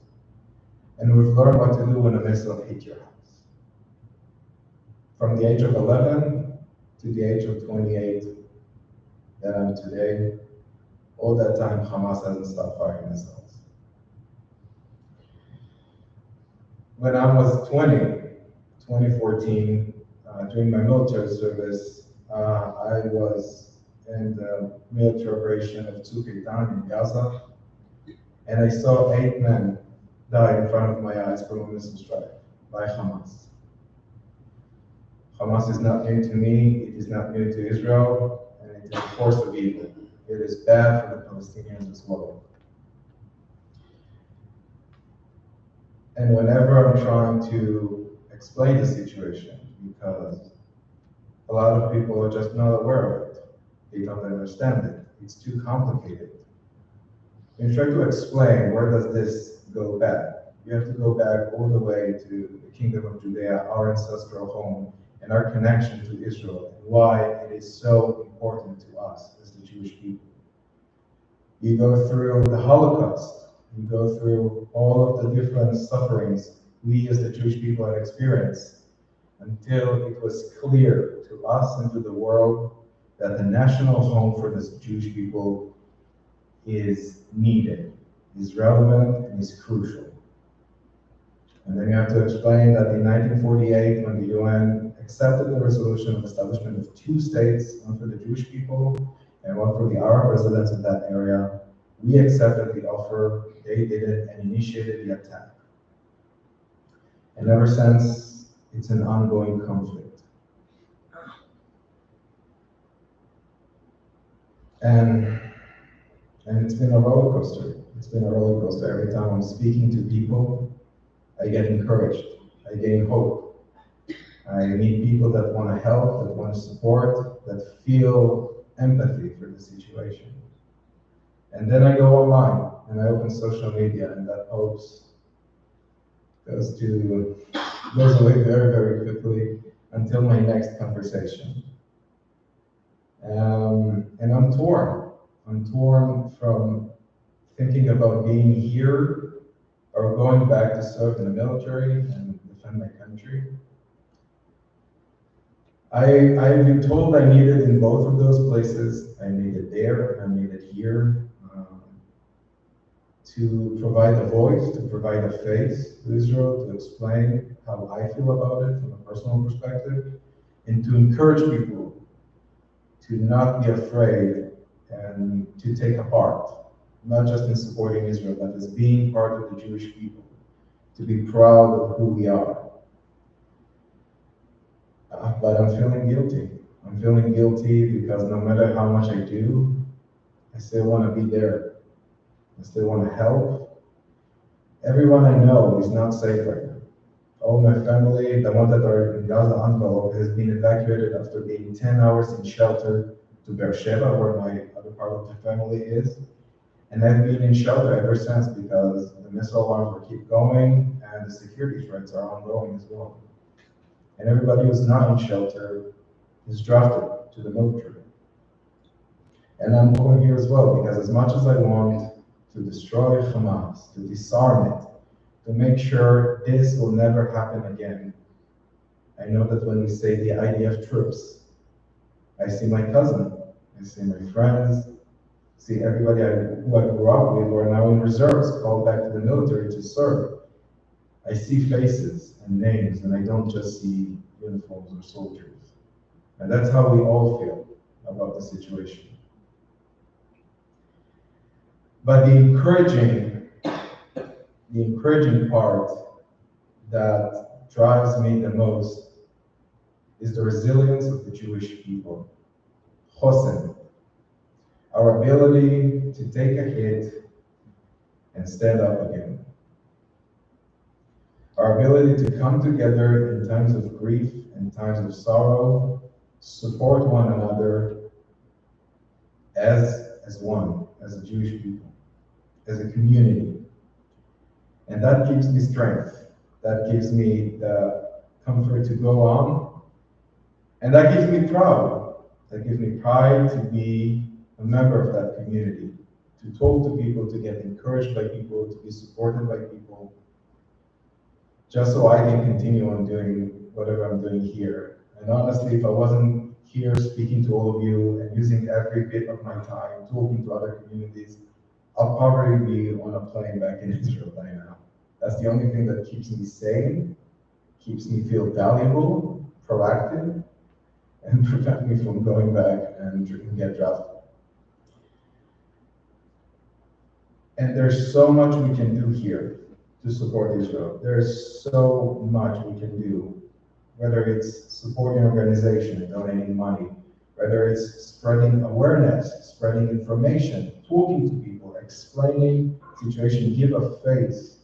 And we've learned what to do when a missile hits your house. From the age of 11 to the age of 28 that I'm today, all that time Hamas hasn't stopped firing missiles. When I was 2014, during my military service, I was in the military operation of Tzuk Eitan in Gaza, and I saw 8 men die in front of my eyes from a missile strike by Hamas. Hamas is not new to me, it is not new to Israel, and it is a force of evil. It is bad for the Palestinians as well. And whenever I'm trying to explain the situation, because a lot of people are just not aware of it, they don't understand it, it's too complicated. When you try to explain where does this go back, you have to go back all the way to the Kingdom of Judea, our ancestral home, and our connection to Israel, and why it is so important to us as the Jewish people. You go through the Holocaust, you go through all of the different sufferings we as the Jewish people had experienced until it was clear to us and to the world that the national home for the Jewish people is needed, is relevant, and is crucial. And then you have to explain that in 1948, when the UN accepted the resolution of establishment of 2 states, one for the Jewish people and one for the Arab residents of that area, we accepted the offer, they did it, and initiated the attack. And ever since, it's an ongoing conflict. And it's been a roller coaster. It's been a roller coaster. Every time I'm speaking to people, I get encouraged. I gain hope. I meet people that want to help, that want to support, that feel empathy for the situation. And then I go online and I open social media, and that hopes goes away very, very quickly until my next conversation. And I'm torn. I'm torn from thinking about being here or going back to serve in the military and defend my country. I've been told I need it in both of those places. I need it there, and I need it here, to provide a voice, to provide a face to Israel, to explain how I feel about it from a personal perspective, and to encourage people to not be afraid and to take a part, not just in supporting Israel, but as being part of the Jewish people, to be proud of who we are. But I'm feeling guilty. I'm feeling guilty because no matter how much I do, I still want to be there. I still want to help. Everyone I know is not safe right now. All my family, the ones that are in Gaza envelope, has been evacuated after being 10 hours in shelter to Beersheba, where my other part of the family is. And I've been in shelter ever since because the missile alarms will keep going and the security threats are ongoing as well. And everybody who's not in shelter is drafted to the military. And I'm going here as well because as much as I want to destroy Hamas, to disarm it, to make sure this will never happen again, I know that when we say the IDF troops, I see my cousin, I see my friends, see everybody who I grew up with who are now in reserves, called back to the military to serve. I see faces and names, and I don't just see uniforms or soldiers. And that's how we all feel about the situation. But the encouraging part that drives me the most is the resilience of the Jewish people. Chosen, our ability to take a hit and stand up again. Our ability to come together in times of grief and times of sorrow, support one another as one, as a Jewish people, as a community. And that gives me strength. That gives me the comfort to go on. And that gives me pride. That gives me pride to be a member of that community, to talk to people, to get encouraged by people, to be supported by people, just so I can continue on doing whatever I'm doing here. And honestly, if I wasn't here speaking to all of you and using every bit of my time talking to other communities, I'll probably be on a plane back in Israel by now. That's the only thing that keeps me sane, keeps me feel valuable, proactive, and prevent me from going back and get drafted. And there's so much we can do here to support Israel. There's so much we can do, whether it's supporting organizations, donating money, whether it's spreading awareness, spreading information, talking to people, explaining the situation, give a face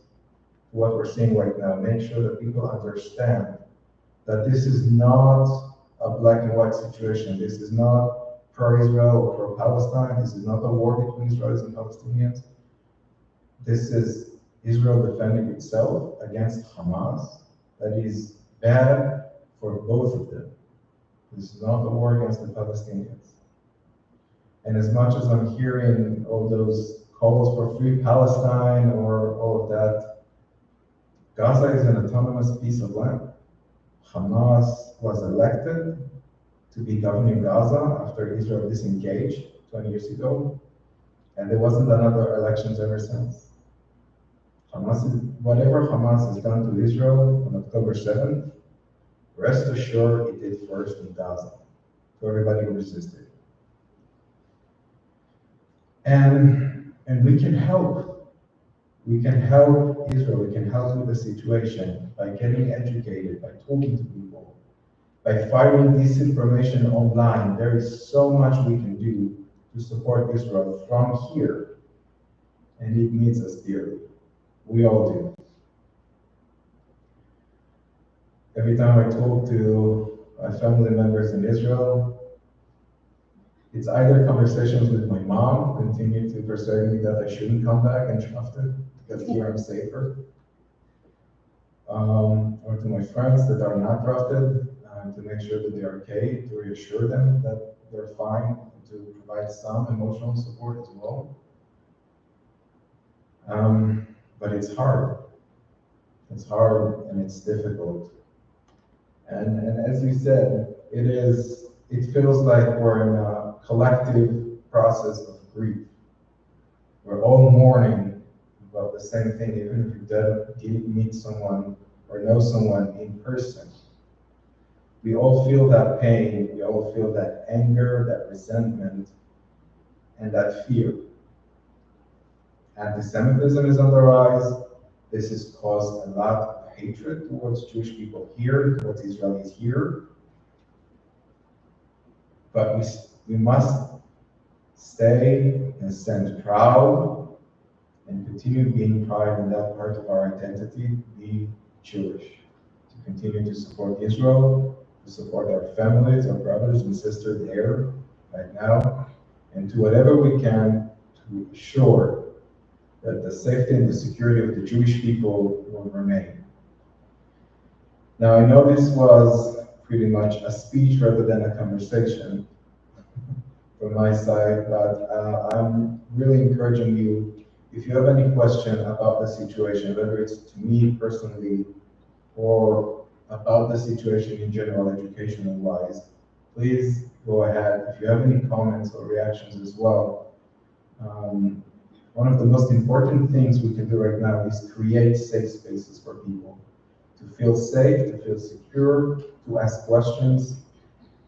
to what we're seeing right now, make sure that people understand that this is not a black and white situation. This is not pro-Israel or pro-Palestine. This is not a war between Israelis and Palestinians. This is Israel defending itself against Hamas. That is bad for both of them. This is not a war against the Palestinians. And as much as I'm hearing all those calls for free Palestine or all of that, Gaza is an autonomous piece of land. Hamas was elected to be governing Gaza after Israel disengaged 20 years ago, and there wasn't another elections ever since. Whatever Hamas has done to Israel on October 7th, rest assured it did first in Gaza, to everybody who resisted. And we can help. We can help Israel, we can help with the situation by getting educated, by talking to people, by fighting disinformation online. There is so much we can do to support Israel from here, and it needs us dearly. We all do. Every time I talk to my family members in Israel, it's either conversations with my mom, continue to persuade me that I shouldn't come back and drafted, because here I'm safer, or to my friends that are not drafted, to make sure that they're okay, to reassure them that they're fine, and to provide some emotional support as well. But it's hard. It's hard and it's difficult. And as you said, it feels like we're in a collective process of grief. We're all mourning about the same thing, even if you didn't meet someone or know someone in person. We all feel that pain, we all feel that anger, that resentment, and that fear. Anti-Semitism is on the rise. This has caused a lot of hatred towards Jewish people here, towards Israelis here. But we must stay and stand proud and continue being proud in that part of our identity, be Jewish. To continue to support Israel, to support our families, our brothers and sisters there right now, and to whatever we can to ensure that the safety and the security of the Jewish people will remain. Now, I know this was pretty much a speech rather than a conversation from my side, but I'm really encouraging you, if you have any question about the situation, whether it's to me personally or about the situation in general, educational-wise, please go ahead. If you have any comments or reactions as well, one of the most important things we can do right now is create safe spaces for people to feel safe, to feel secure, to ask questions,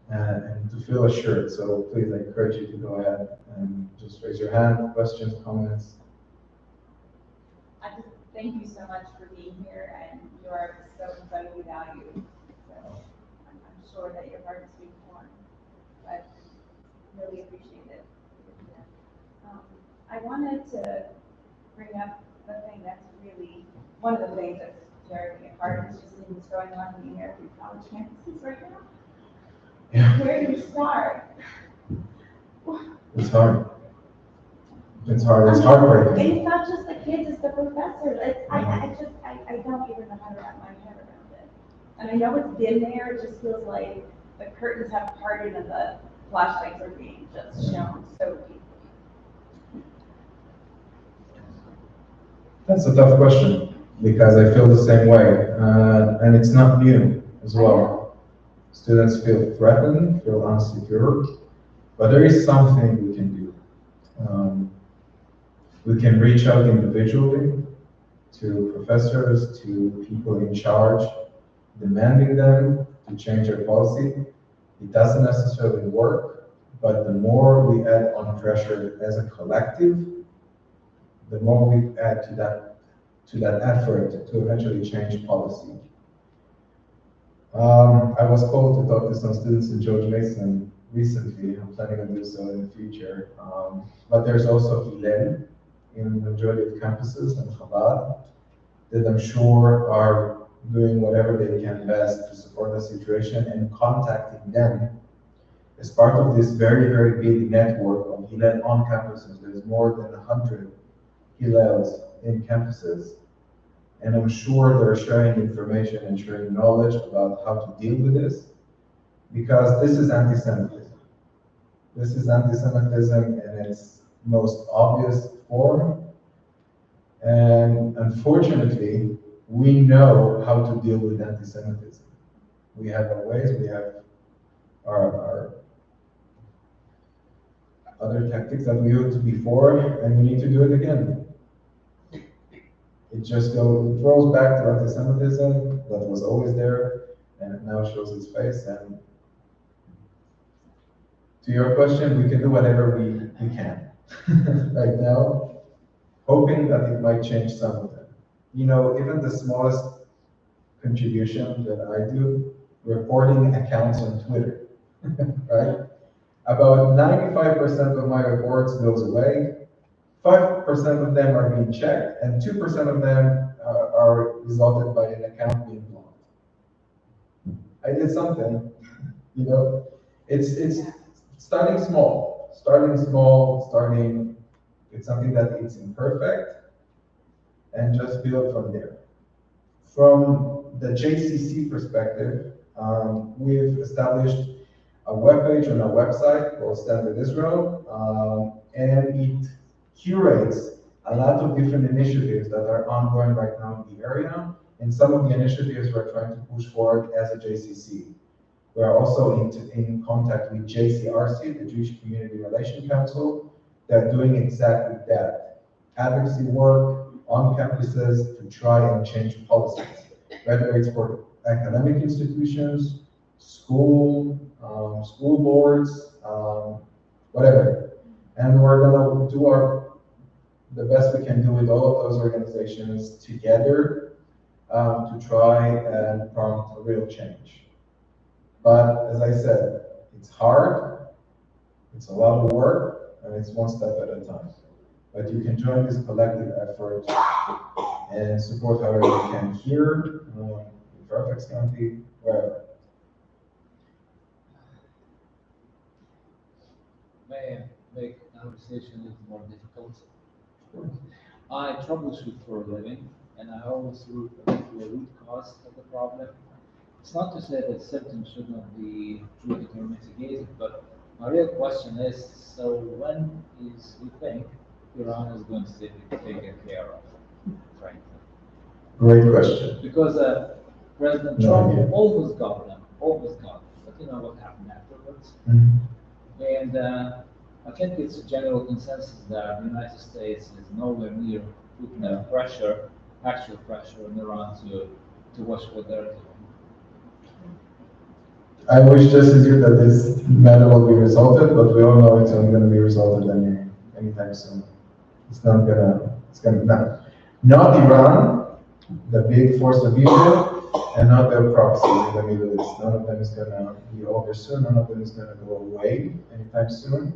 and to feel assured. So please, I encourage you to go ahead and just raise your hand, questions, comments. I just thank you so much for being here, and you are so incredibly valued. So I'm sure that your heart is being warmed. But really appreciate it. I wanted to bring up the thing that's really, one of the things that's tearing me apart is just seeing what's going on in the American college campuses right now. Yeah. Where do you start? It's hard. It's hard. It's heartbreaking. It's not just the kids, it's the professors. I don't even know how to wrap my head around it. And I know it's been there, it just feels like the curtains have parted and the flashlights are being just shown so deeply. That's a tough question because I feel the same way, and it's not new as well. Students feel threatened, feel insecure, but there is something we can do. We can reach out individually to professors, to people in charge, demanding them to change their policy. It doesn't necessarily work, but the more we add on pressure as a collective, the more we add to that effort to eventually change policy. I was called to talk to some students in George Mason recently. I'm planning to do so in the future. But there's also Hillel in the majority of campuses and Chabad that I'm sure are doing whatever they can best to support the situation and contacting them as part of this very, very big network of Hillel on campuses. There's more than 100 Hillels in campuses. And I'm sure they're sharing information and sharing knowledge about how to deal with this, because this is anti-Semitism. This is anti-Semitism in its most obvious form. And unfortunately, we know how to deal with anti-Semitism. We have our ways, we have our other tactics that we used before, and we need to do it again. It just throws back to anti-Semitism that was always there, and it now shows its face. And to your question, we can do whatever we can right now, hoping that it might change some of them. You know, even the smallest contribution that I do, reporting accounts on Twitter, right? About 95% of my reports goes away. 5% of them are being checked, and 2% of them are resulted by an account being blocked. I did something, you know. It's starting small, it's something that it's imperfect, and just build from there. From the JCC perspective, we've established a webpage on our website called Standard Israel, and it curates a lot of different initiatives that are ongoing right now in the area, and some of the initiatives we're trying to push forward as a JCC. We are also in contact with JCRC, the Jewish Community Relation Council. They're doing exactly that. Advocacy work on campuses to try and change policies, whether it's for academic institutions, school boards, whatever. And we're gonna do the best we can do with all of those organizations together to try and prompt a real change. But as I said, it's hard, it's a lot of work, and it's one step at a time. But you can join this collective effort and support however you can here, in Fairfax County, wherever. May I make conversation a little more difficult? I troubleshoot for a living, and I always look for the root cause of the problem. It's not to say that symptoms should not be treated or mitigated, but my real question is, so when is you think Iran is going to be taken care of, frankly? Great question. Because President Trump almost got them, but you know what happened afterwards. Mm-hmm. And I think it's a general consensus that the United States is nowhere near putting actual pressure on Iran to watch what they're doing. I wish just as you that this matter will be resolved, but we all know it's only going to be resolved anytime soon. It's gonna not Iran, the big force of evil, another prophecy in the Middle East. None of them is gonna be over soon. None of them is gonna go away anytime soon.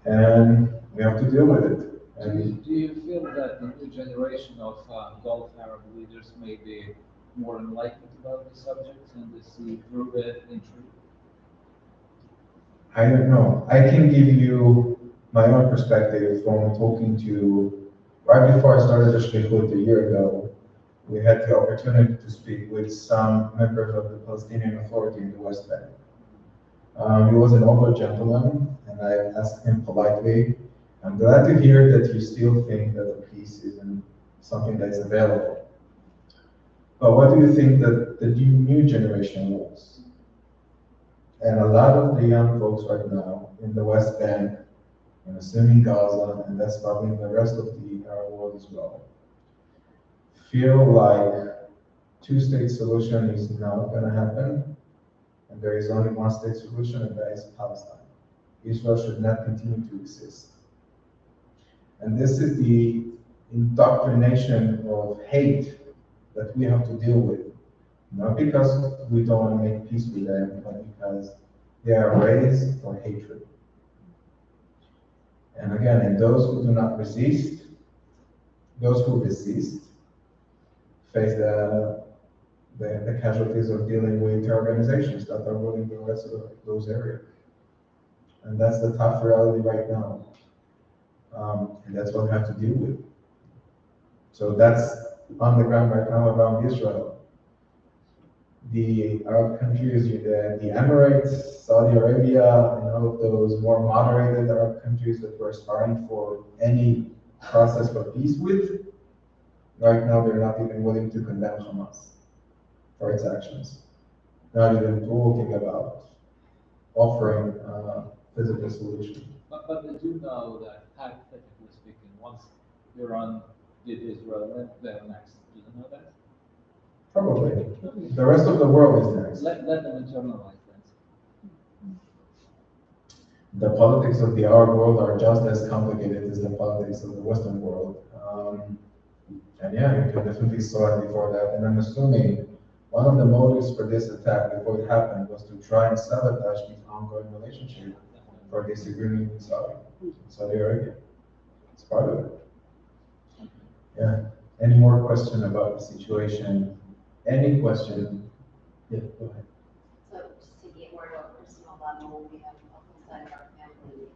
And we have to deal with it. And Do you feel that the new generation of Gulf Arab leaders may be more enlightened about the subject and they see through it in truth? I don't know. I can give you my own perspective from talking to, right before I started the Shlichut a year ago, we had the opportunity to speak with some members of the Palestinian Authority in the West Bank. He was an older gentleman, and I asked him politely, I'm glad to hear that you still think that the peace isn't something that is available. But what do you think that the new generation wants? And a lot of the young folks right now in the West Bank, and assuming Gaza, and that's probably the rest of the Arab world as well, feel like two-state solution is not going to happen, and there is only one-state solution, and that is Palestine. Israel should not continue to exist. And this is the indoctrination of hate that we have to deal with. Not because we don't want to make peace with them, but because they are raised for hatred. And again, and those who do not resist, those who resist, face the casualties of dealing with organizations that are ruling the rest of those areas. And that's the tough reality right now. And that's what we have to deal with. So that's on the ground right now around Israel. The Arab countries, the Emirates, Saudi Arabia, and all of those more moderated Arab countries that we're aspiring for any process for peace with, right now they're not even willing to condemn Hamas for its actions. Not even talking about offering physical solution. But they do know that, hypothetically speaking, once Iran did Israel in, they're next. Do you know that? Probably. The rest of the world is next. Let them internalize that. The politics of the Arab world are just as complicated as the politics of the Western world. And yeah, you can definitely saw it before that. And I'm assuming one of the motives for this attack before it happened was to try and sabotage the ongoing relationship for this agreement with Saudi Arabia. It's part of it. Yeah. Any more question about the situation? Any question? Yeah, go ahead. So just to get more to a personal level, we have a whole side of our family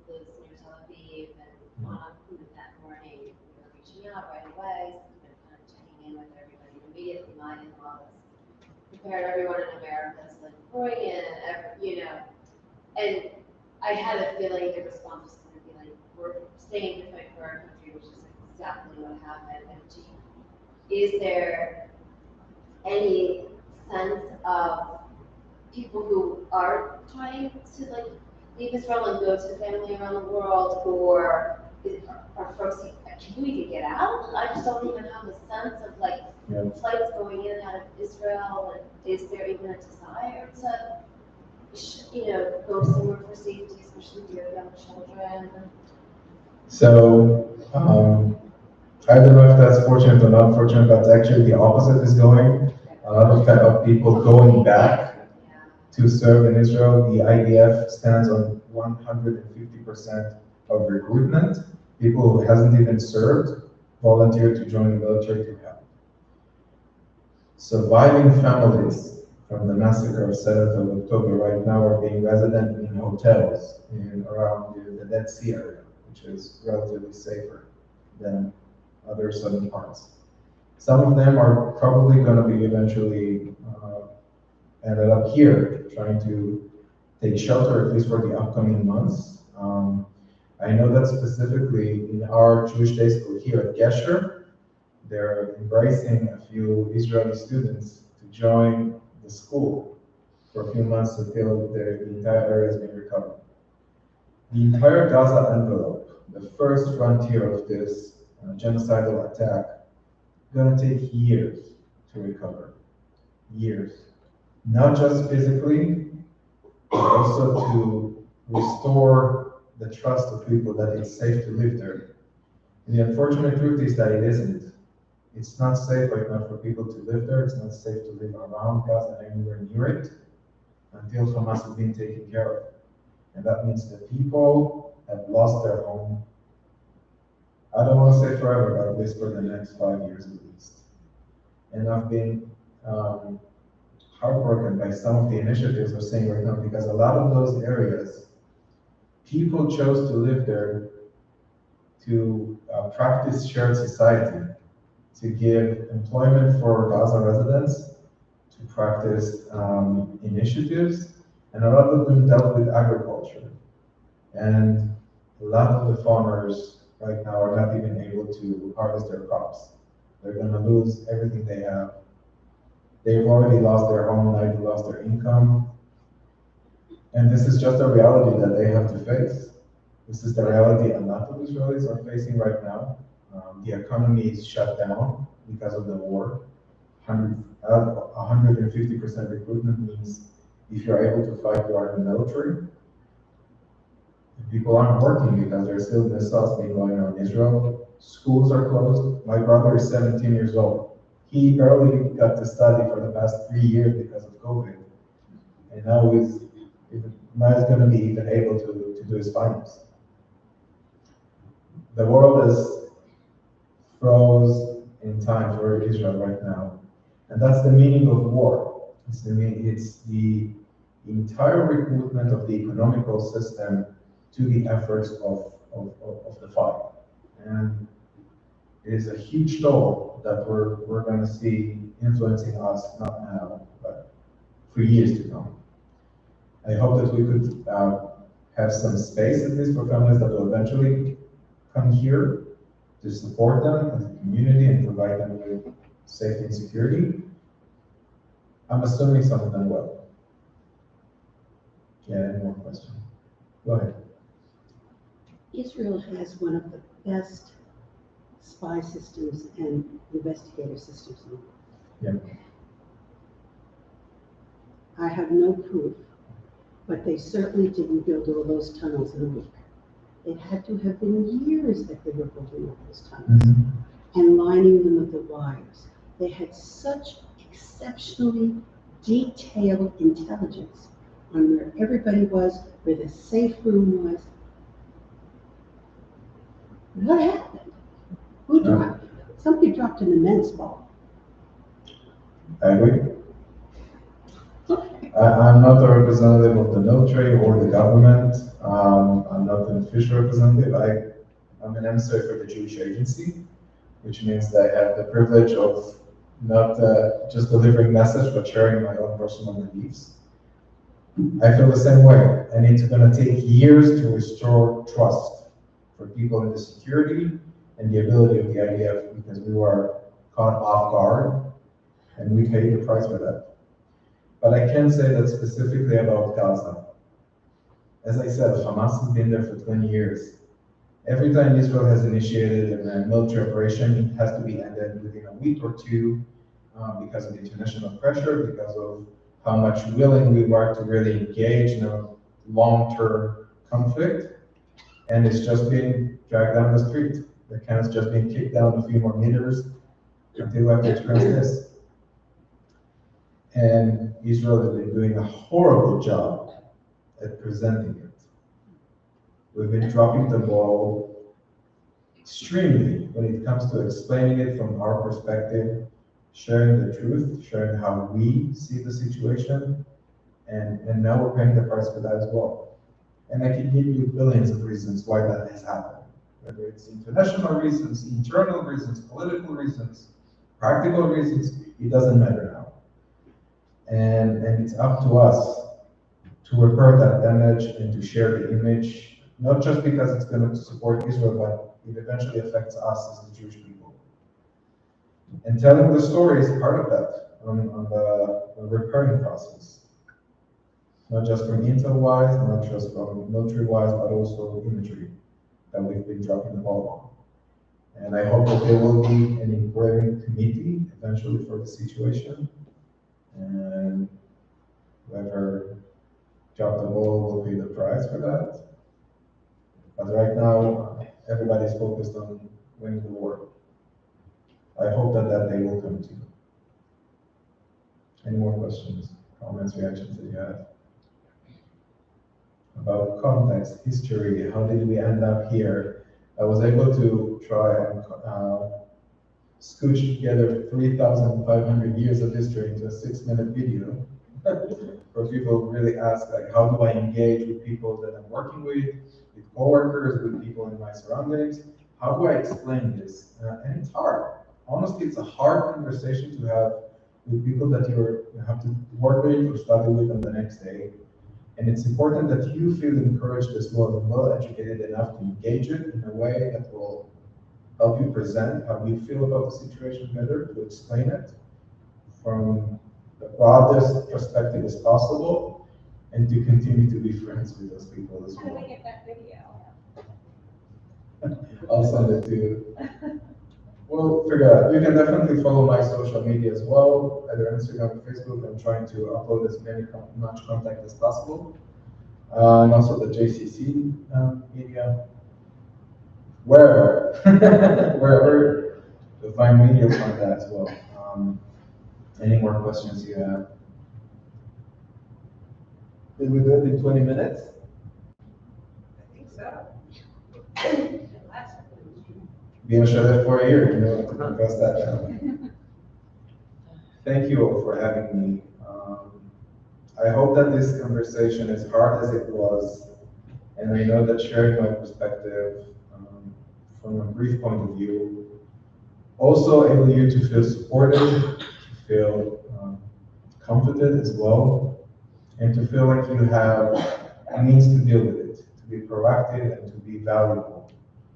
who lives near Tel Aviv, and that morning we were reaching out right away, so we've been kind of checking in with everybody immediately. My in-laws prepared everyone in America to like bring in, and I had a feeling the response was going to be like, we're staying to fight for our country, which is exactly what happened. And is there any sense of people who are trying to like leave Israel and go to family around the world, or are folks like, can we even get out? I just don't even have a sense of like flights going in and out of Israel, and is there even a desire to, go somewhere for safety, especially with your young children? So, I don't know if that's fortunate or not fortunate, but actually the opposite is going. A lot of people going back to serve in Israel. The IDF stands on 150% of recruitment. People who hasn't even served volunteer to join the military to help. Surviving families from the massacre of 7th of October right now are being resident in hotels around the Dead Sea area, which is relatively safer than other southern parts. Some of them are probably going to be eventually ended up here, trying to take shelter, at least for the upcoming months. I know that specifically in our Jewish day school here at Gesher, they're embracing a few Israeli students to join the school for a few months until the entire area has been recovered. The entire Gaza envelope, the first frontier of this genocidal attack, going to take years to recover. Years. Not just physically, but also to restore the trust of people that it's safe to live there. And the unfortunate truth is that it isn't. It's not safe right now for people to live there. It's not safe to live around Gaza and anywhere near it until Hamas has been taken care of. And that means the people have lost their home. I don't want to say forever, but at least for the next 5 years at least. And I've been heartbroken by some of the initiatives we're seeing right now, because a lot of those areas, people chose to live there to practice shared society, to give employment for Gaza residents, to practice initiatives, and a lot of them dealt with agriculture. And a lot of the farmers right now are not even able to harvest their crops. They're going to lose everything they have. They've already lost their home, they've lost their income. And this is just a reality that they have to face. This is the reality a lot of Israelis are facing right now. The economy is shut down because of the war. 150% recruitment means if you're able to fight, you are in the military. People aren't working because there's still missiles being going on in Israel. Schools are closed. My brother is 17 years old. He barely got to study for the past 3 years because of COVID. And now he's going to be even able to do his finals. The world is froze in time for Israel right now. And that's the meaning of war. It's the entire recruitment of the economical system to the efforts of the fight. And it is a huge toll that we're going to see influencing us, not now, but for years to come. I hope that we could have some space, at least for families that will eventually come here, to support them as a community and provide them with safety and security. I'm assuming some of them will. Yeah, any more questions? Go ahead. Israel has one of the best spy systems and investigator systems in the world. Yeah. I have no proof, but they certainly didn't build all those tunnels in a week. It had to have been years that they were building all those tunnels and lining them with the wires. They had such exceptionally detailed intelligence on where everybody was, where the safe room was. What happened? Who dropped? Somebody dropped an immense ball. I agree. I'm not a representative of the military or the government. I'm not an official representative. I'm an emissary for the Jewish Agency, which means that I have the privilege of not just delivering message, but sharing my own personal beliefs. I feel the same way, and it's going to take years to restore trust for people in the security and the ability of the IDF, because we were caught off guard, and we paid the price for that. But I can say that specifically about Gaza. As I said, Hamas has been there for 20 years. Every time Israel has initiated a military operation, it has to be ended within a week or two because of international pressure, because of how much willing we were to really engage in a long-term conflict. And it's just being dragged down the street. The can's just being kicked down a few more meters until we have to experience this. And Israel has been doing a horrible job at presenting it. We've been dropping the ball extremely when it comes to explaining it from our perspective, sharing the truth, sharing how we see the situation, and now we're paying the price for that as well. And I can give you billions of reasons why that has happened, whether it's international reasons, internal reasons, political reasons, practical reasons, it doesn't matter now. And it's up to us to repair that damage and to share the image, not just because it's going to support Israel, but it eventually affects us as the Jewish people. And telling the story is part of that on the repairing process. Not just from intel-wise, not just from military-wise, but also imagery that we've been dropping the ball on. And I hope that there will be an inquiry committee eventually for the situation. And whoever dropped the ball will pay the price for that. But right now, everybody's focused on winning the war. I hope that that day will come too. Any more questions, comments, reactions that you have? About context, history, how did we end up here? I was able to try and scooch together 3,500 years of history into a 6-minute video where people really ask, like, how do I engage with people that I'm working with coworkers, with people in my surroundings? How do I explain this? And it's hard. Honestly, it's a hard conversation to have with people that you have to work with or study with on the next day. And it's important that you feel encouraged as well and well educated enough to engage it in a way that will help you present how you feel about the situation better, to explain it from the broadest perspective as possible, and to continue to be friends with those people as How do well. we get that video? I'll send it to you. We'll figure out. You can definitely follow my social media as well, either Instagram or Facebook. I'm trying to upload as much content as possible. And also the JCC media. Wherever, wherever you find me, you'll find that as well. Any more questions you have? Did we do it in 20 minutes? I think so. Being shut for a year, you know, to compress that down. Thank you all for having me. I hope that this conversation, as hard as it was, and I know that sharing my perspective from a brief point of view, also able you to feel supported, to feel comforted as well, and to feel like you have a means to deal with it, to be proactive and to be valuable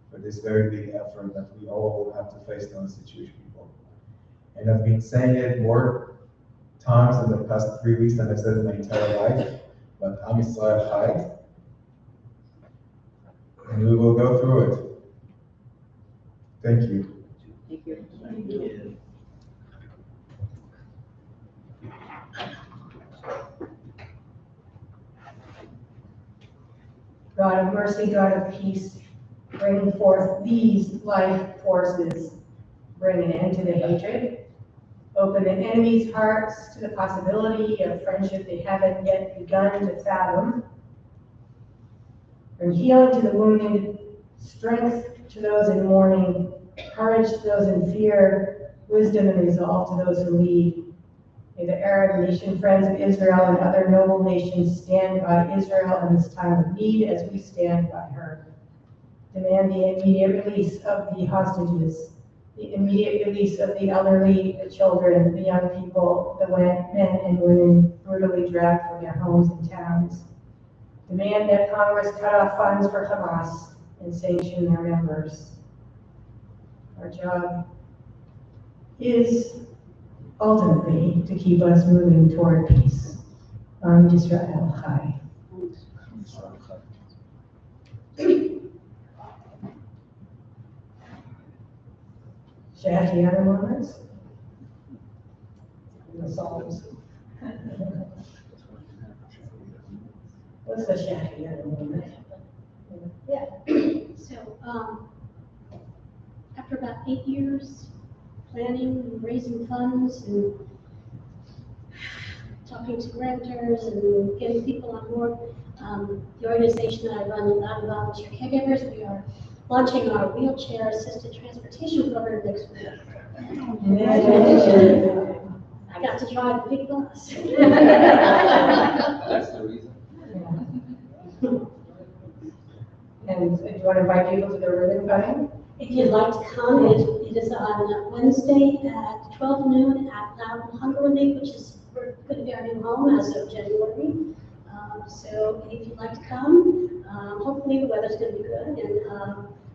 for this very big effort that we all have to face on the situation people. And I've been saying it more times in the past 3 weeks than I've said in my entire life, but Am Yisrael Chai, and we will go through it. Thank you. Thank you. Thank you. God of mercy, God of peace, bring forth these life forces, bring an end to the hatred, open the enemy's hearts to the possibility of friendship they haven't yet begun to fathom, bring healing to the wounded, strength to those in mourning, courage to those in fear, wisdom and resolve to those who lead. May the Arab nation, friends of Israel, and other noble nations stand by Israel in this time of need as we stand by her. Demand the immediate release of the hostages, the immediate release of the elderly, the children, the young people, the men and women brutally dragged from their homes and towns. Demand that Congress cut off funds for Hamas and sanction their members. Our job is ultimately to keep us moving toward peace. Am Yisrael Chai. Shahiyana moments? The Psalms. What's the Shahiyana moment? Yeah. So, after about 8 years planning and raising funds and talking to renters and getting people on board, the organization that I run, Volunteer Caregivers, we are launching our wheelchair-assisted transportation program next week. I got to drive a big bus. That's the reason. And do you want to invite people to the ribbon cutting? If you'd like to come, it is on Wednesday at 12 noon at Loudon Hunger Relief, which is going to be our new home as of January. So if you'd like to come, hopefully the weather's going to be good, and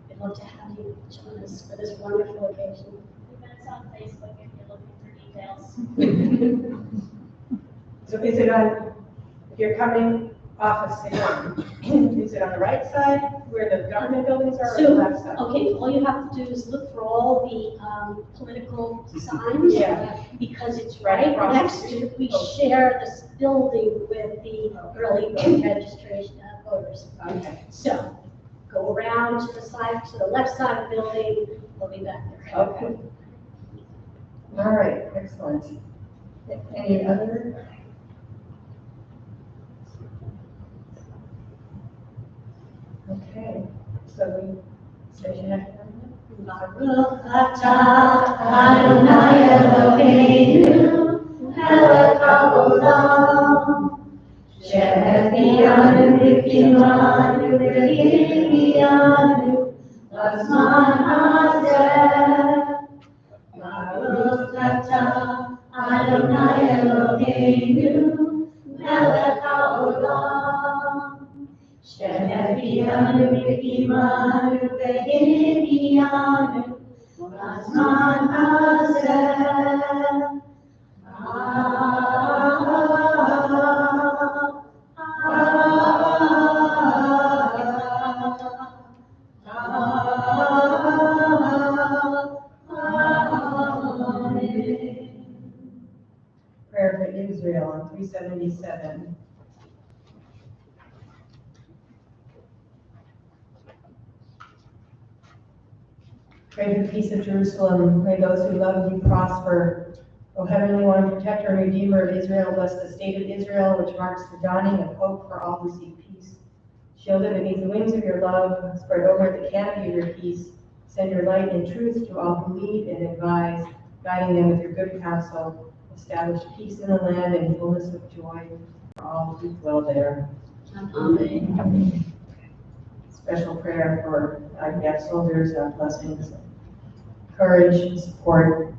we'd love to have you join us for this wonderful occasion. It's on Facebook if you're looking for details. So is it on, if you're coming off of City, is it on the right side where the government buildings are, or the left side? Okay, all you have to do is look for all the political signs. Yeah. Because it's Right right across next the to, street. we share this building with the early vote registration voters. Okay. So, go around to the side, to the left side of the building, we'll be back there. Okay. All right, excellent. Any other? Okay, so we say Shema. Baruch atah Adonai Eloheinu melech haolam שהביאנו וקיימנו והגיענו לזמן הזה. ברוך אתה אדוני אלוהינו מלך העולם שהביאנו וקיימנו והגיענו לזמן הזה. Prayer for Israel on 377. Pray for the peace of Jerusalem. May those who love you prosper. O Heavenly One, protector and redeemer of Israel, bless the state of Israel, which marks the dawning of hope for all who seek peace. Shield it beneath the wings of your love, spread over it the canopy of your peace. Send your light and truth to all who lead and advise, guiding them with your good counsel. Establish peace in the land and fullness of joy for all who dwell there. Amen. Special prayer for IDF soldiers, blessings, courage, and support,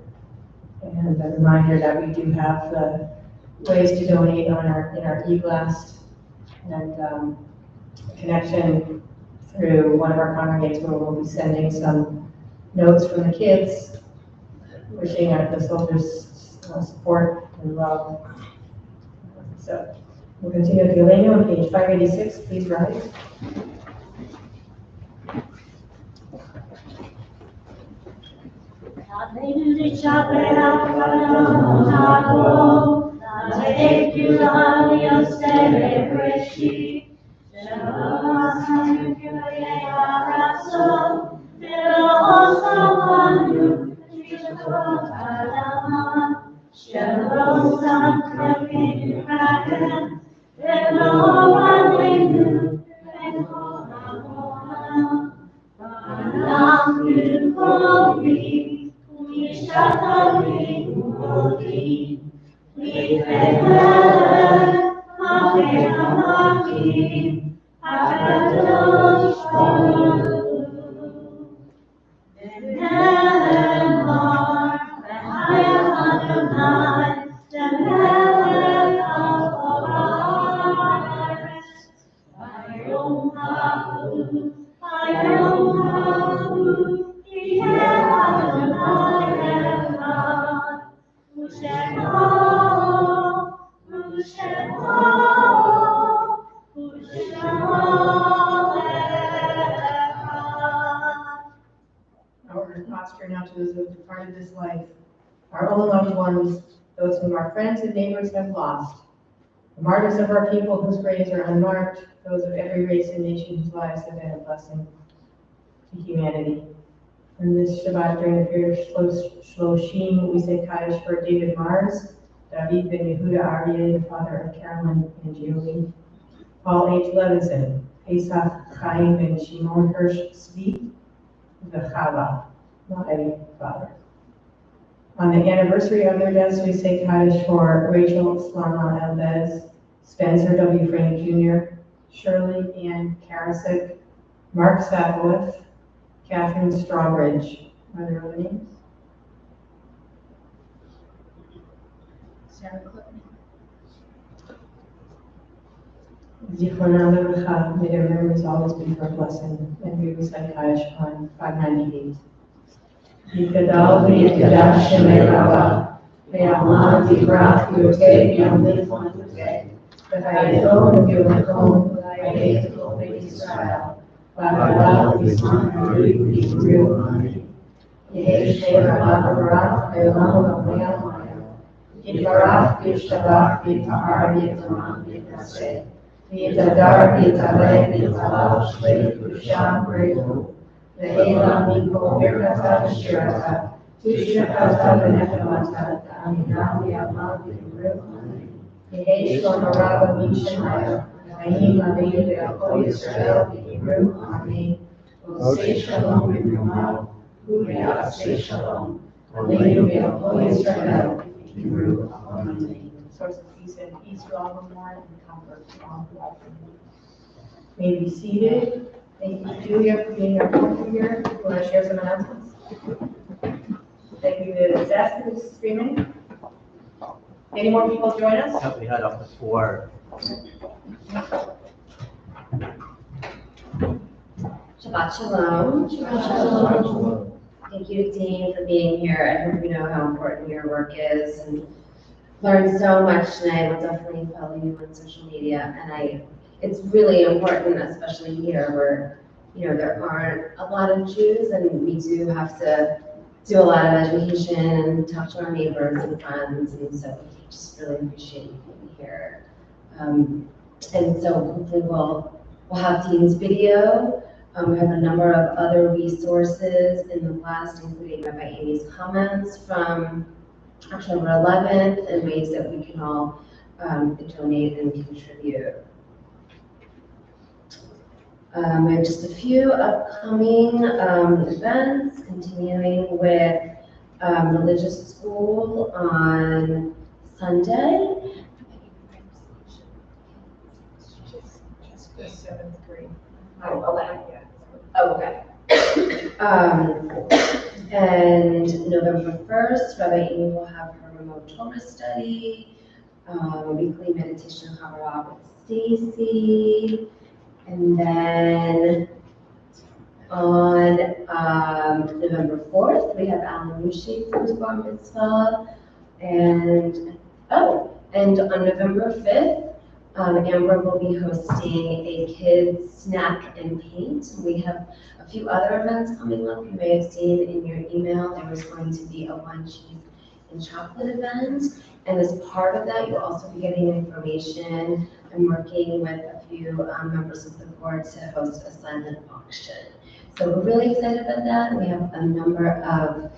and a reminder that we do have the ways to donate in our e-blast, and a connection through one of our congregates where we'll be sending some notes from the kids, wishing the soldiers support and love. So we'll continue with Elena on page 586. Please rise. Our posture now to those who have departed this life, our own loved ones, those whom our friends and neighbors have lost, the martyrs of our people whose graves are unmarked, those of every race and nation whose lives have been a blessing to humanity. And this Shabbat, during the period of Shloshim, we say Kaddish for David Mars, David ben Yehuda Aryeh, the father of Carolyn and Julie, Paul H. Levinson, Pesach Chaim ben Shimon Hirsch Tzvi, the Chava, my father. On the anniversary of their deaths, we say Kaddish for Rachel Slama Elvez, Spencer W. Frank Jr., Shirley Ann Karasik, Mark Sapowith, Catherine Strawbridge. Are there other names? Sarah Clinton. Zichronam Levracha, may their memories always be for a blessing, and we recite Kaddish on 598. Yikadal v'yikadash shemei Rabba, v'yaman v'yibrach v'yotei v'yamlit v'yotei, v'hayedon v'yomakom v'hayed v'yotei Yisrael, v'hayedon v'yisman v'yotei Yisrael, Yehi shnei Rabba v'barach v'yolam v'mayam Yitbarach v'yishtabach v'yitahar v'yitamam v'yitaseh, v'yitadar v'yitaleh v'yitalal shlei v'sham v'yitu, Ve'elam mikol birkata v'shirata, Source of peace and peace for all who mourn and comfort for all who are grieving. May be seated. Thank you, Julia, for being our partner here. Want to share some announcements? Thank you to Seth, who's screaming. Any more people join us? Yep, we had up to 4. Shabbat Shalom. Shalom. Thank you, Dean, for being here. I hope you know how important your work is and learned so much tonight. We'll definitely follow you on social media. And it's really important, especially here where, there aren't a lot of Jews and we do have to do a lot of education and talk to our neighbors and friends. And so we just really appreciate you being here. And so hopefully we'll have Dean's video. We have a number of other resources in the class, including Rabbi Amy's comments from October 11th and ways that we can all donate and contribute. We have just a few upcoming events, continuing with religious school on Sunday. Just 7th grade. Oh, okay. Oh, okay. And November 1st, Rabbi Amy will have her remote Torah study, weekly meditation Chavarah with Stacy. And then on November 4th, we have Alan Mushi for his bar mitzvah. And on November 5th, Amber will be hosting a kids snack and paint. We have a few other events coming up. You may have seen in your email, there was going to be a wine, cheese, and chocolate event. And as part of that, you'll also be getting information. I'm working with a few members of the board to host a silent auction. So we're really excited about that. We have a number of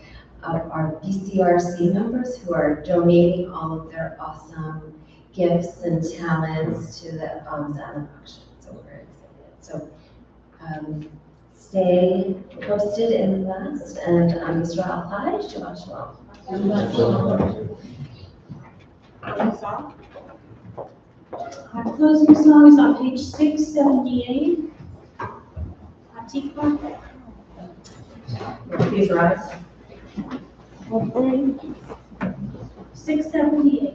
our BCRC members who are donating all of their awesome gifts and talents to the silent auction. So we're very excited. So stay posted in the last, and I'm Israel Chai. Shabbat Shalom. Shabbat Shalom. Our closing song is on page 678. Hatikva. Please rise. 678.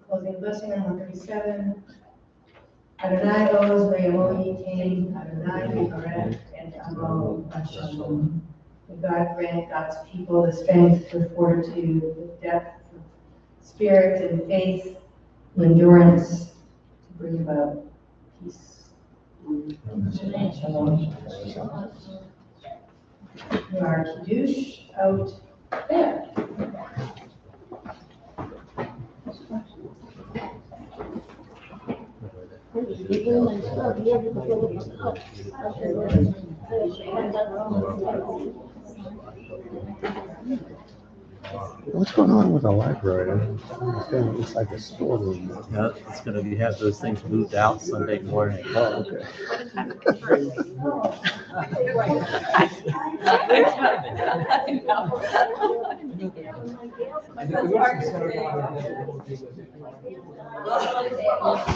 Closing blessing on 137. Adonai Oz Ve'yamoni Tain, Adonai Yivarech and Amo Hashem. May God grant God's people the strength, the fortitude, the depth of spirit and faith, and endurance to bring about peace. Shalom. Our Kiddush out there. What's going on with the library? I don't understand. It's like a storeroom. Yeah, it's gonna be, have those things moved out Sunday morning. Oh, okay. Okay.